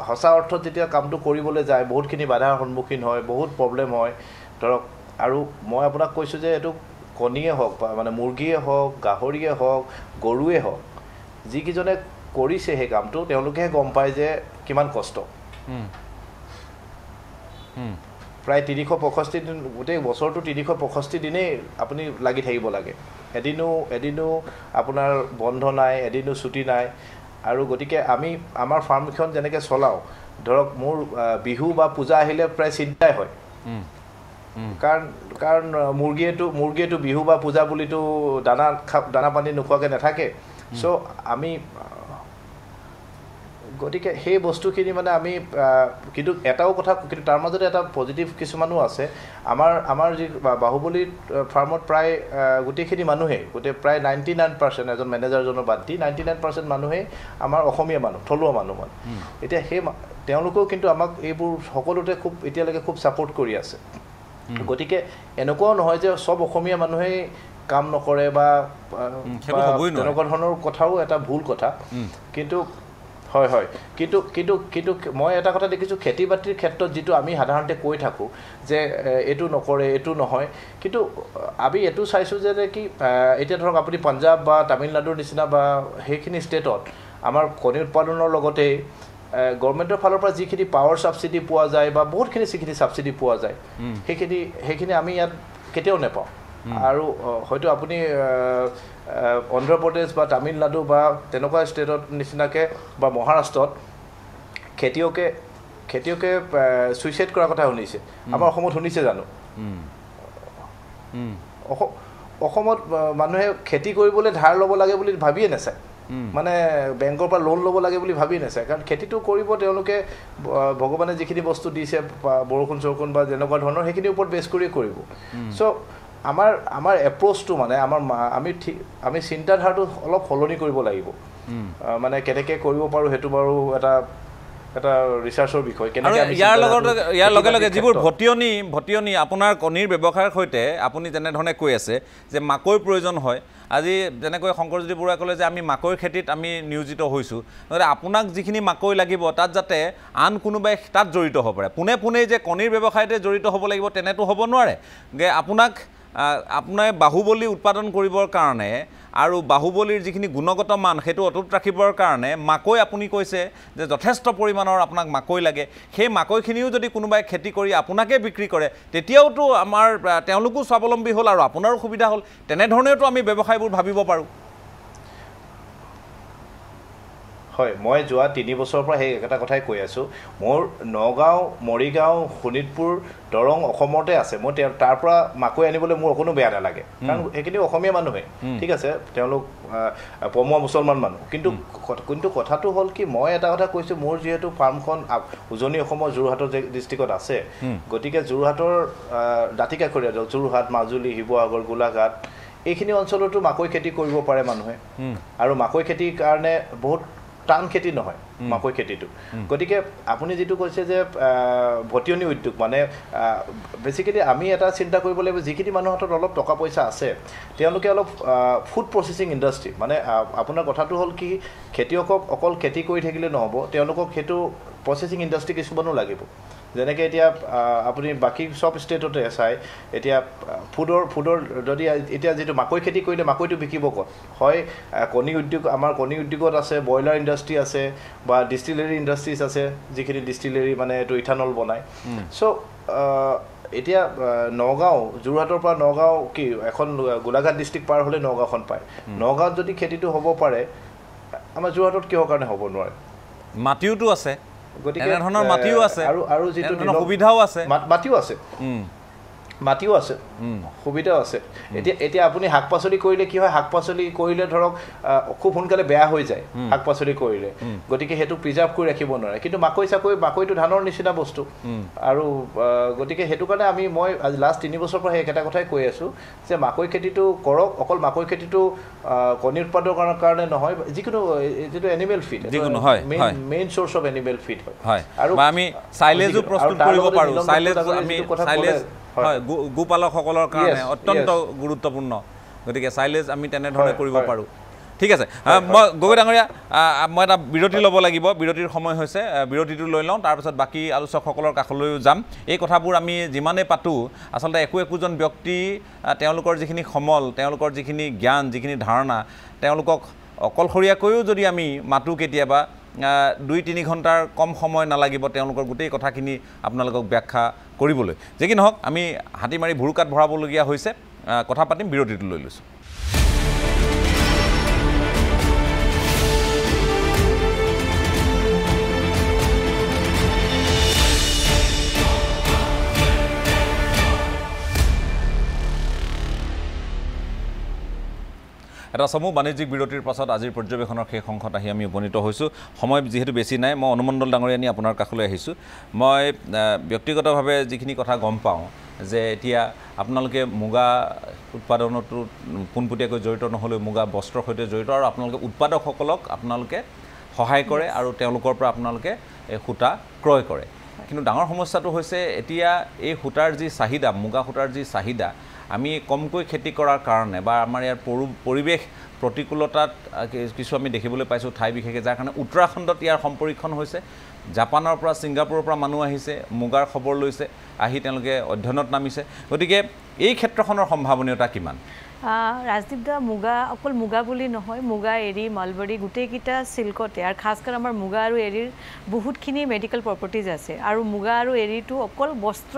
সঁচা অৰ্থত যেতিয়া কামটো কৰিবলৈ যায় বহুতখিনি বাধাৰ সন্মুখীন হয় বহুত প্ৰব্লেম হয় ধৰক আৰু মই আপোনাক কৈছোঁ যে এইটো কণীয়ে হওক বা মানে মুৰ্গীয়ে হওক গাহৰিয়ে হওক গৰুৱে হওক যিকেইজনে কৰিছে সেই কামটো তেওঁলোকেহে গম পায় যে কিমান কষ্ট প্ৰায় 365 দিন গোটেই বছৰটো 365 দিনেই আপুনি লাগি থাকিব লাগে এদিনো আপোনাৰ বন্ধ নাই এদিনো ছুটি নাই আৰু গতিকে আমাৰ ফাৰ্মখন যেনেকৈ চলাওঁ ধৰক মোৰ বিহু বা পূজা আহিলে প্ৰায় চিন্তাই হয় কাৰণ মুৰ্গীয়েতো বিহু বা পূজা বুলিতো দানা পানী নোখোৱাকৈ নাথাকে চ' আমি গতিকে সেই বস্তুখিনি মানে আমি কিন্তু এটাও কথা কিন্তু তাৰ মাজতে এটা পজিটিভ কিছুমানো আছে আমাৰ যি বাহুবলী ফাৰ্মত প্ৰায় গোটেইখিনি মানুহেই প্ৰায় 99% এজন মেনেজাৰজনৰ বাদ দি 99% মানুহেই আমাৰ অসমীয়া মানুহ থলুৱা মানুহ মানে এতিয়া সেই তেওঁলোকেও কিন্তু আমাক এইবোৰ সকলোতে খুব এতিয়ালৈকে খুব ছাপোৰ্ট কৰি আছে গতিকে এনেকুৱাও নহয় যে চব অসমীয়া মানুহেই কাম নকৰে বা তেনেকুৱা ধৰণৰ কথাও এটা ভুল কথা কিন্তু হয় কিন্তু মই এটা কথা দেখিছোঁ খেতি বাতিৰ ক্ষেত্ৰত যিটো আমি সাধাৰণতে কৈ থাকোঁ যে এইটো নকৰে এইটো নহয় কিন্তু আমি এইটো চাইছোঁ যে কি এতিয়া ধৰক আপুনি পাঞ্জাৱ বা তামিলনাডুৰ নিচিনা বা সেইখিনি ষ্টেটত আমাৰ কণী উৎপাদনৰ লগতে গভৰ্ণমেণ্টৰ ফালৰ পৰা যিখিনি পাৱাৰ ছাবচিডি পোৱা যায় বা বহুতখিনি যিখিনি ছাবচিডি পোৱা যায় সেইখিনি আমি ইয়াত কেতিয়াও নাপাওঁ আৰু হয়তো আপুনি অন্ধ্ৰপ্ৰদেশ বা তামিলনাডু বা তেনেকুৱা ষ্টেটত নিচিনাকৈ বা মহাৰাষ্ট্ৰত খেতিয়কে ছুইচাইড কৰাৰ কথা শুনিছে আমাৰ অসমত শুনিছে জানো অসমত মানুহে খেতি কৰিবলৈ ধাৰ ল'ব লাগে বুলি ভাবিয়ে নাচায় মানে বেংকৰ পৰা লোন ল'ব লাগে বুলি ভাবি নাচায় কাৰণ খেতিটো কৰিব তেওঁলোকে ভগৱানে যিখিনি বস্তু দিছে বৰষুণ চৰষুণ বা যেনেকুৱা ধৰণৰ সেইখিনিৰ ওপৰত বেছ কৰি কৰিব চ' আমাৰ এপ্ৰ'চটো মানে আমি চিন্তাধাৰাটো অলপ সলনি কৰিব লাগিব মানে কেনেকৈ কৰিব পাৰোঁ সেইটো বাৰু এটা ৰিচাৰ্চৰ বিষয় ইয়াৰ লগে লগে যিবোৰ ভটিয়নি আপোনাৰ কণীৰ ব্যৱসায়ৰ সৈতে আপুনি যেনেধৰণে কৈ আছে যে মাকৈ প্ৰয়োজন হয় আজি যেনেকৈ শংকৰজ্যোতি বৰুৱাই ক'লে যে আমি মাকৈৰ খেতিত আমি নিয়োজিত হৈছোঁ গতিকে আপোনাক যিখিনি মাকৈ লাগিব তাত যাতে আন কোনোবাই তাত জড়িত হ'ব পাৰে পোনে যে কণীৰ ব্যৱসায়তে জড়িত হ'ব লাগিব তেনেতো হ'ব নোৱাৰে যে আপোনাৰ বাহুবলী উৎপাদন কৰিবৰ কাৰণে আৰু বাহুবলীৰ যিখিনি গুণগত মান সেইটো অটুট ৰাখিবৰ কাৰণে মাকৈ আপুনি কৈছে যে যথেষ্ট পৰিমাণৰ আপোনাক মাকৈ লাগে সেই মাকৈখিনিও যদি কোনোবাই খেতি কৰি আপোনাকে বিক্ৰী কৰে তেতিয়াওতো আমাৰ তেওঁলোকো স্বাৱলম্বী হ'ল আৰু আপোনাৰো সুবিধা হ'ল তেনেধৰণেওতো আমি ব্যৱসায়বোৰ ভাবিব পাৰোঁ হয় মই যোৱা 3 বছৰৰ পৰা সেই একেটা কথাই কৈ আছোঁ মোৰ নগাঁও মৰিগাঁও শোণিতপুৰ দৰং অসমতে আছে মই তাৰ পৰা মাকৈ আনিবলৈ মোৰ অকণো বেয়া নালাগে কাৰণ সেইখিনি অসমীয়া মানুহে ঠিক আছে তেওঁলোক পমুৱা মুছলমান মানুহ কিন্তু কথাটো হ'ল কি মই এটা কথা কৈছোঁ মোৰ যিহেতু ফাৰ্মখন উজনি অসমৰ যোৰহাটৰ ডিষ্ট্ৰিক্টত আছে গতিকে যোৰহাটৰ দাঁতিকাষৰীয়া যোৰহাট মাজুলী শিৱসাগৰ গোলাঘাট এইখিনি অঞ্চলতো মাকৈ খেতি কৰিব পাৰে মানুহে আৰু মাকৈ খেতিৰ কাৰণে বহুত টান খেতি নহয় মাকৈ খেতিটো গতিকে আপুনি যিটো কৈছে যে ভটিয়নি উদ্যোগ মানে বেচিকেলি আমি এটা চিন্তা কৰিব লাগিব যিখিনি মানুহৰ হাতত অলপ টকা পইচা আছে তেওঁলোকে অলপ ফুড প্ৰচেছিং ইণ্ডাষ্ট্ৰি মানে আপোনাৰ কথাটো হ'ল কি খেতিয়কক অকল খেতি কৰি থাকিলে নহ'ব তেওঁলোকক সেইটো প্ৰচেছিং ইণ্ডাষ্ট্ৰি কিছুমানো লাগিব যেনেকৈ এতিয়া আপুনি বাকী চব ষ্টেটতে চায় এতিয়া ফুডৰ যদি এতিয়া যিটো মাকৈ খেতি কৰিলে মাকৈটো বিকিব ক'ত হয় আমাৰ কণী উদ্যোগত আছে ব্ৰইলাৰ ইণ্ডাষ্ট্ৰি আছে বা ডিষ্টিলেৰী ইণ্ডাষ্ট্ৰিজ আছে যিখিনি ডিষ্টিলেৰী মানে এইটো ইথানল বনায় চ' এতিয়া নগাঁও যোৰহাটৰ পৰা নগাঁও কি এখন গোলাঘাট ডিষ্ট্ৰিক্ট পাৰ হ'লে নগাঁওখন পায় নগাঁৱত যদি খেতিটো হ'ব পাৰে আমাৰ যোৰহাটত কিহৰ কাৰণে হ'ব নোৱাৰে মাটিওতো আছে গতিকে এনেধৰণৰ মাটিও আছে আৰু যিটো সুবিধাও আছে মাটিও আছে মাটিও আছে সুবিধাও আছে এতিয়া আপুনি শাক পাচলি কৰিলে কি হয় শাক পাচলি কৰিলে ধৰক খুব সোনকালে বেয়া হৈ যায় শাক পাচলি কৰিলে গতিকে সেইটো প্ৰিজাৰ্ভ কৰি ৰাখিব নোৱাৰে কিন্তু মাকৈটো ধানৰ নিচিনা বস্তু আৰু গতিকে সেইটো কাৰণে মই আজি লাষ্ট 3 বছৰৰ পৰা একেটা কথাই কৈ আছোঁ যে মাকৈ খেতিটো কৰক অকল মাকৈ খেতিটো কণী উৎপাদনৰ কাৰণে নহয় যিকোনো যিটো animal feed main source of animal feed হয় আৰু আমি সাইলেজো প্ৰস্তুত কৰিব পাৰো সাইলেজ আমি সাইলেজ হয় গোপালকসকলৰ কাৰণে অত্যন্ত গুৰুত্বপূৰ্ণ গতিকে সাইলেজ আমি তেনেধৰণে কৰিব পাৰোঁ ঠিক আছে মই গগৈ ডাঙৰীয়া মই এটা বিৰতি ল'ব লাগিব বিৰতিৰ সময় হৈছে বিৰতিটো লৈ লওঁ তাৰপিছত বাকী আলোচকসকলৰ কাষলৈও যাম এই কথাবোৰ আমি যিমানেই পাতোঁ আচলতে একোজন ব্যক্তি তেওঁলোকৰ যিখিনি সমল তেওঁলোকৰ যিখিনি জ্ঞান যিখিনি ধাৰণা তেওঁলোকক অকলশৰীয়াকৈও যদি আমি মাতোঁ কেতিয়াবা 2-3 ঘণ্টাৰ কম সময় নালাগিব তেওঁলোকৰ গোটেই কথাখিনি আপোনালোকক ব্যাখ্যা কৰিবলৈ যে কি নহওক আমি হাতী মাৰি ভুৰুকাত ভৰাবলগীয়া হৈছে কথা পাতিম বিৰতিটো লৈ লৈছোঁ এটা সমূহ বাণিজ্যিক বিৰতিৰ পাছত আজিৰ পৰ্যবেক্ষণৰ শেষ অংশত আহি আমি উপনীত হৈছোঁ সময় যিহেতু বেছি নাই মই অনুমণ্ডল ডাঙৰীয়া নি আপোনাৰ কাষলৈ আহিছোঁ মই ব্যক্তিগতভাৱে যিখিনি কথা গম পাওঁ যে এতিয়া আপোনালোকে মুগা উৎপাদনতো পোনপটীয়াকৈ জড়িত নহ'লেও মুগা বস্ত্ৰৰ সৈতে জড়িত আৰু আপোনালোকে উৎপাদকসকলক আপোনালোকে সহায় কৰে আৰু তেওঁলোকৰ পৰা আপোনালোকে সূতা ক্ৰয় কৰে কিন্তু ডাঙৰ সমস্যাটো হৈছে এতিয়া এই সূতাৰ যি চাহিদা মুগা সূতাৰ যি চাহিদা আমি কমকৈ খেতি কৰাৰ কাৰণে বা আমাৰ ইয়াৰ পৰিৱেশ প্ৰতিকূলতাত কিছু আমি দেখিবলৈ পাইছোঁ ঠাই বিশেষে যাৰ কাৰণে উত্তৰাখণ্ডত ইয়াৰ সম্পৰীক্ষণ হৈছে জাপানৰ পৰা ছিংগাপুৰৰ পৰা মানুহ আহিছে মুগাৰ খবৰ লৈছে আহি তেওঁলোকে অধ্যয়নত নামিছে গতিকে এই ক্ষেত্ৰখনৰ সম্ভাৱনীয়তা কিমান ৰাজদীপ দা মুগা অকল মুগা বুলি নহয় মুগা এৰী মালবৰী গোটেইকেইটা চিল্কতে আৰু খাসকৈ আমাৰ মুগা আৰু এৰীৰ বহুতখিনি মেডিকেল প্ৰপাৰ্টিজ আছে আৰু মুগা আৰু এৰীটো অকল বস্ত্ৰ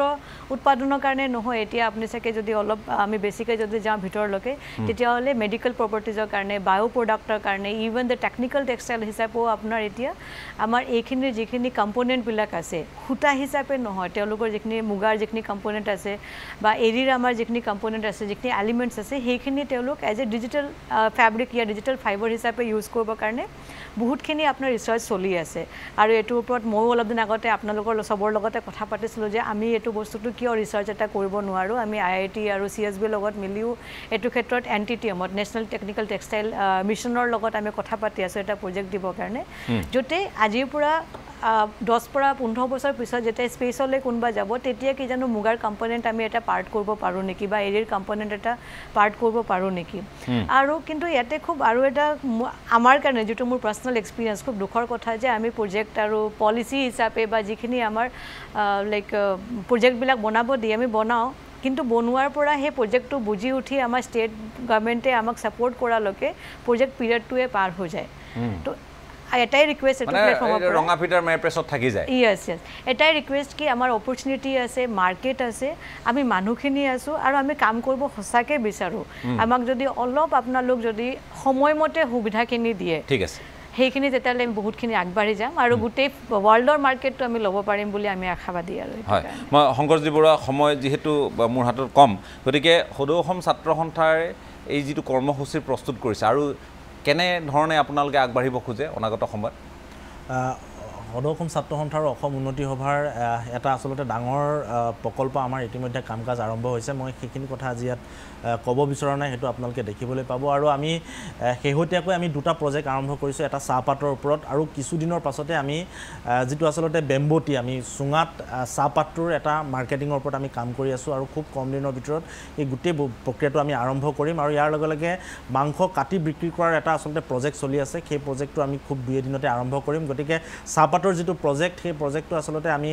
উৎপাদনৰ কাৰণে নহয় এতিয়া আপুনি চাগে যদি অলপ আমি বেছিকৈ যদি যাওঁ ভিতৰলৈকে তেতিয়াহ'লে মেডিকেল প্ৰপাৰ্টিজৰ কাৰণে বায়ো প্ৰডাক্টৰ কাৰণে ইভেন দ্য টেকনিকেল টেক্সটাইল হিচাপেও আপোনাৰ এতিয়া আমাৰ এইখিনিৰ যিখিনি কম্পনেণ্টবিলাক আছে সূতা হিচাপে নহয় তেওঁলোকৰ যিখিনি মুগাৰ যিখিনি কম্পনেণ্ট আছে বা এৰীৰ আমাৰ যিখিনি কম্পনেণ্ট আছে যিখিনি এলিমেণ্টছ আছে সেইখিনি তেওঁলোক এজ এ ডিজিটেল ফেব্ৰিক या ডিজিটেল ফাইবাৰ হিচাপে ইউজ কৰিবৰ কাৰণে বহুতখিনি আপোনাৰ ৰিচাৰ্চ চলি আছে আৰু এইটোৰ ওপৰত ময়ো অলপ দিন আগতে আপোনালোকৰ চবৰ লগতে কথা পাতিছিলোঁ যে আমি এইটো বস্তুটো কিয় ৰিচাৰ্চ এটা কৰিব নোৱাৰোঁ আমি IIT আৰু CSBৰ লগত মিলিও এইটো ক্ষেত্ৰত NTTMত নেশ্যনেল টেকনিকেল টেক্সটাইল মিছনৰ লগত আমি কথা পাতি আছোঁ এটা প্ৰজেক্ট দিবৰ কাৰণে য'তে আজিৰ পৰা 10 পৰা 15 বছৰ পিছত যেতিয়া স্পেচলৈ কোনোবা যাব তেতিয়া কি জানো মুগাৰ কম্পনেণ্ট আমি এটা পাৰ্ট কৰিব পাৰোঁ নেকি বা এৰীৰ কম্পনেণ্ট এটা পাৰ্ট কৰিব পাৰোঁ নেকি আৰু কিন্তু ইয়াতে খুব আৰু এটা আমাৰ কাৰণে যিটো মোৰ পাৰ্চনেল এক্সপিৰিয়েঞ্চ খুব দুখৰ কথা যে আমি প্ৰজেক্ট আৰু পলিচি হিচাপে বা যিখিনি আমাৰ লাইক প্ৰজেক্টবিলাক বনাব দিয়ে আমি বনাওঁ কিন্তু বনোৱাৰ পৰা সেই প্ৰজেক্টটো বুজি উঠি আমাৰ ষ্টেট গভৰ্ণমেণ্টে আমাক ছাপোৰ্ট কৰালৈকে প্ৰজেক্ট পিৰিয়ডটোৱে পাৰ হৈ যায় তো এটাই ৰিকুৱেষ্ট এইটো প্লেটফৰ্মৰ পৰা ৰঙা ফিটাৰ মেপ্ৰেছত থাকি যায় ইয়েছ এটাই ৰিকুৱেষ্ট কি আমাৰ অপৰচুনিটি আছে মাৰ্কেট আছে আমি মানুহখিনি আছোঁ আৰু আমি কাম কৰিব সঁচাকৈ বিচাৰোঁ আমাক যদি অলপ আপোনালোক যদি সময়মতে সুবিধাখিনি দিয়ে ঠিক আছে সেইখিনি তেতিয়াহ'লে আমি বহুতখিনি আগবাঢ়ি যাম আৰু গোটেই ৱৰ্ল্ডৰ মাৰ্কেটটো আমি ল'ব পাৰিম বুলি আমি আশাবাদী আৰু হয় মই শংকৰজী বৰুৱা সময় যিহেতু মোৰ হাতত কম গতিকে সদৌ অসম ছাত্ৰ সন্থাৰ এই যিটো কৰ্মসূচী প্ৰস্তুত কৰিছে আৰু কেনেধৰণে আপোনালোকে আগবাঢ়িব খোজে অনাগত সময়ত সদৌ অসম ছাত্ৰ সন্থাৰ অসম উন্নতি সভাৰ এটা আচলতে ডাঙৰ প্ৰকল্প আমাৰ ইতিমধ্যে কাম কাজ আৰম্ভ হৈছে মই সেইখিনি কথা আজি ইয়াত ক'ব বিচৰা নাই সেইটো আপোনালোকে দেখিবলৈ পাব আৰু আমি শেহতীয়াকৈ আমি দুটা প্ৰজেক্ট আৰম্ভ কৰিছোঁ এটা চাহপাতৰ ওপৰত আৰু কিছুদিনৰ পাছতে আমি যিটো আচলতে বেম্বটি আমি চুঙাত চাহপাতটোৰ এটা মাৰ্কেটিঙৰ ওপৰত আমি কাম কৰি আছোঁ আৰু খুব কম দিনৰ ভিতৰত এই গোটেই প্ৰক্ৰিয়াটো আমি আৰম্ভ কৰিম আৰু ইয়াৰ লগে লগে মাংস কাটি বিক্ৰী কৰাৰ এটা আচলতে প্ৰজেক্ট চলি আছে সেই প্ৰজেক্টটো আমি খুব 2 দিনতে আৰম্ভ কৰিম গতিকে চাহপাতৰ যিটো প্ৰজেক্ট সেই প্ৰজেক্টটো আচলতে আমি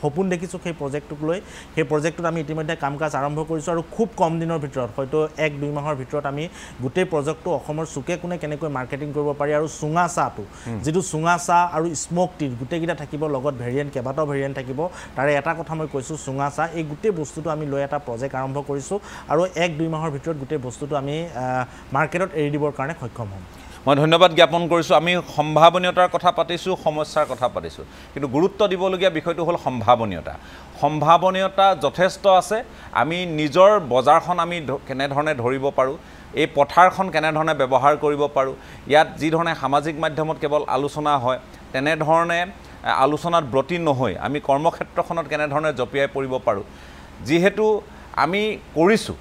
সপোন দেখিছোঁ সেই প্ৰজেক্টটোক লৈ সেই প্ৰজেক্টটোত আমি ইতিমধ্যে কাম কাজ আৰম্ভ কৰিছোঁ আৰু খুব কম দিনৰ ভিতৰত হয়তো 1-2 মাহৰ ভিতৰত আমি গোটেই প্ৰজেক্টটো অসমৰ চুকে কোণে কেনেকৈ মাৰ্কেটিং কৰিব পাৰি আৰু চুঙা চাহটো যিটো চুঙা চাহ আৰু স্মক টি গোটেইকেইটা থাকিব লগত ভেৰিয়েণ্ট কেইবাটাও ভেৰিয়েণ্ট থাকিব তাৰে এটা কথা মই কৈছোঁ চুঙা চাহ এই গোটেই বস্তুটো আমি লৈ এটা প্ৰজেক্ট আৰম্ভ কৰিছোঁ আৰু 1-2 মাহৰ ভিতৰত গোটেই বস্তুটো আমি মাৰ্কেটত এৰি দিবৰ কাৰণে সক্ষম হ'ম মই ধন্যবাদ জ্ঞাপন কৰিছোঁ। আমি সম্ভাৱনীয়তাৰ কথা পাতিছোঁ, সমস্যাৰ কথা পাতিছোঁ, কিন্তু গুৰুত্ব দিবলগীয়া বিষয়টো হ'ল সম্ভাৱনীয়তা। সম্ভাৱনীয়তা যথেষ্ট আছে। আমি নিজৰ বজাৰখন আমি কেনেধৰণে ধৰিব পাৰোঁ, এই পথাৰখন কেনেধৰণে ব্যৱহাৰ কৰিব পাৰোঁ, ইয়াত যিধৰণে সামাজিক মাধ্যমত কেৱল আলোচনা হয় তেনেধৰণে আলোচনাত ব্ৰতী নহৈ আমি কৰ্মক্ষেত্ৰখনত কেনেধৰণে জঁপিয়াই পৰিব পাৰোঁ। যিহেতু আমি কৰিছোঁ,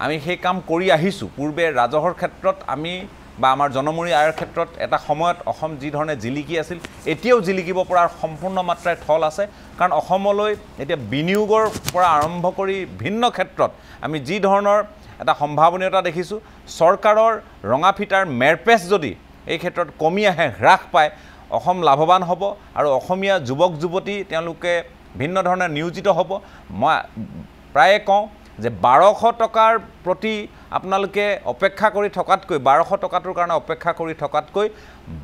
আমি সেই কাম কৰি আহিছোঁ। পূৰ্বে ৰাজহৰ ক্ষেত্ৰত আমি বা আমাৰ জনমূৰি আয়ৰ ক্ষেত্ৰত এটা সময়ত অসম যিধৰণে জিলিকি আছিল, এতিয়াও জিলিকিব পৰাৰ সম্পূৰ্ণ মাত্ৰাৰে থল আছে। কাৰণ অসমলৈ এতিয়া বিনিয়োগৰ পৰা আৰম্ভ কৰি ভিন্ন ক্ষেত্ৰত আমি যি ধৰণৰ এটা সম্ভাৱনীয়তা দেখিছোঁ, চৰকাৰৰ ৰঙা ফিটাৰ মেৰপেচ যদি এই ক্ষেত্ৰত কমি আহে, হ্ৰাস পায়, অসম লাভৱান হ'ব আৰু অসমীয়া যুৱক যুৱতী তেওঁলোকে ভিন্ন ধৰণে নিয়োজিত হ'ব। মই প্ৰায়ে কওঁ যে 1200 টকাৰ প্ৰতি আপোনালোকে অপেক্ষা কৰি থকাতকৈ, 1200 টকাটোৰ কাৰণে অপেক্ষা কৰি থকাতকৈ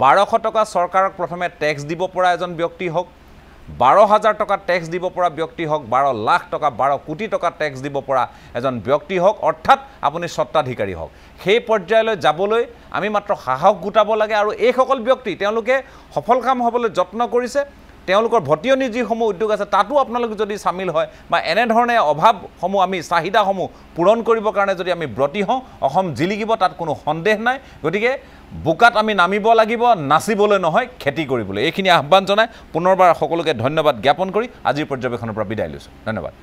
1200 টকা চৰকাৰক প্ৰথমে টেক্স দিব পৰা এজন ব্যক্তি হওক, 12,000 টকা টেক্স দিব পৰা ব্যক্তি হওক, 12 লাখ টকা 12 কোটি টকা টেক্স দিব পৰা এজন ব্যক্তি হওক, অৰ্থাৎ আপুনি স্বত্বাধিকাৰী হওক। সেই পৰ্যায়লৈ যাবলৈ আমি মাত্ৰ সাহস গোটাব লাগে। আৰু এইসকল ব্যক্তি তেওঁলোকে সফলকাম হ'বলৈ যত্ন কৰিছে। তেওঁলোকৰ ভটিয়নি যিসমূহ উদ্যোগ আছে তাতো আপোনালোক যদি চামিল হয় বা এনেধৰণে অভাৱসমূহ আমি চাহিদাসমূহ পূৰণ কৰিবৰ কাৰণে যদি আমি ব্ৰতী হওঁ, অসম জিলিকিব, তাত কোনো সন্দেহ নাই। গতিকে বোকাত আমি নামিব লাগিব, নাচিবলৈ নহয়, খেতি কৰিবলৈ। এইখিনি আহ্বান জনাই পুনৰবাৰ সকলোকে ধন্যবাদ জ্ঞাপন কৰি আজিৰ পৰ্যবেক্ষণৰ পৰা বিদায় লৈছোঁ। ধন্যবাদ।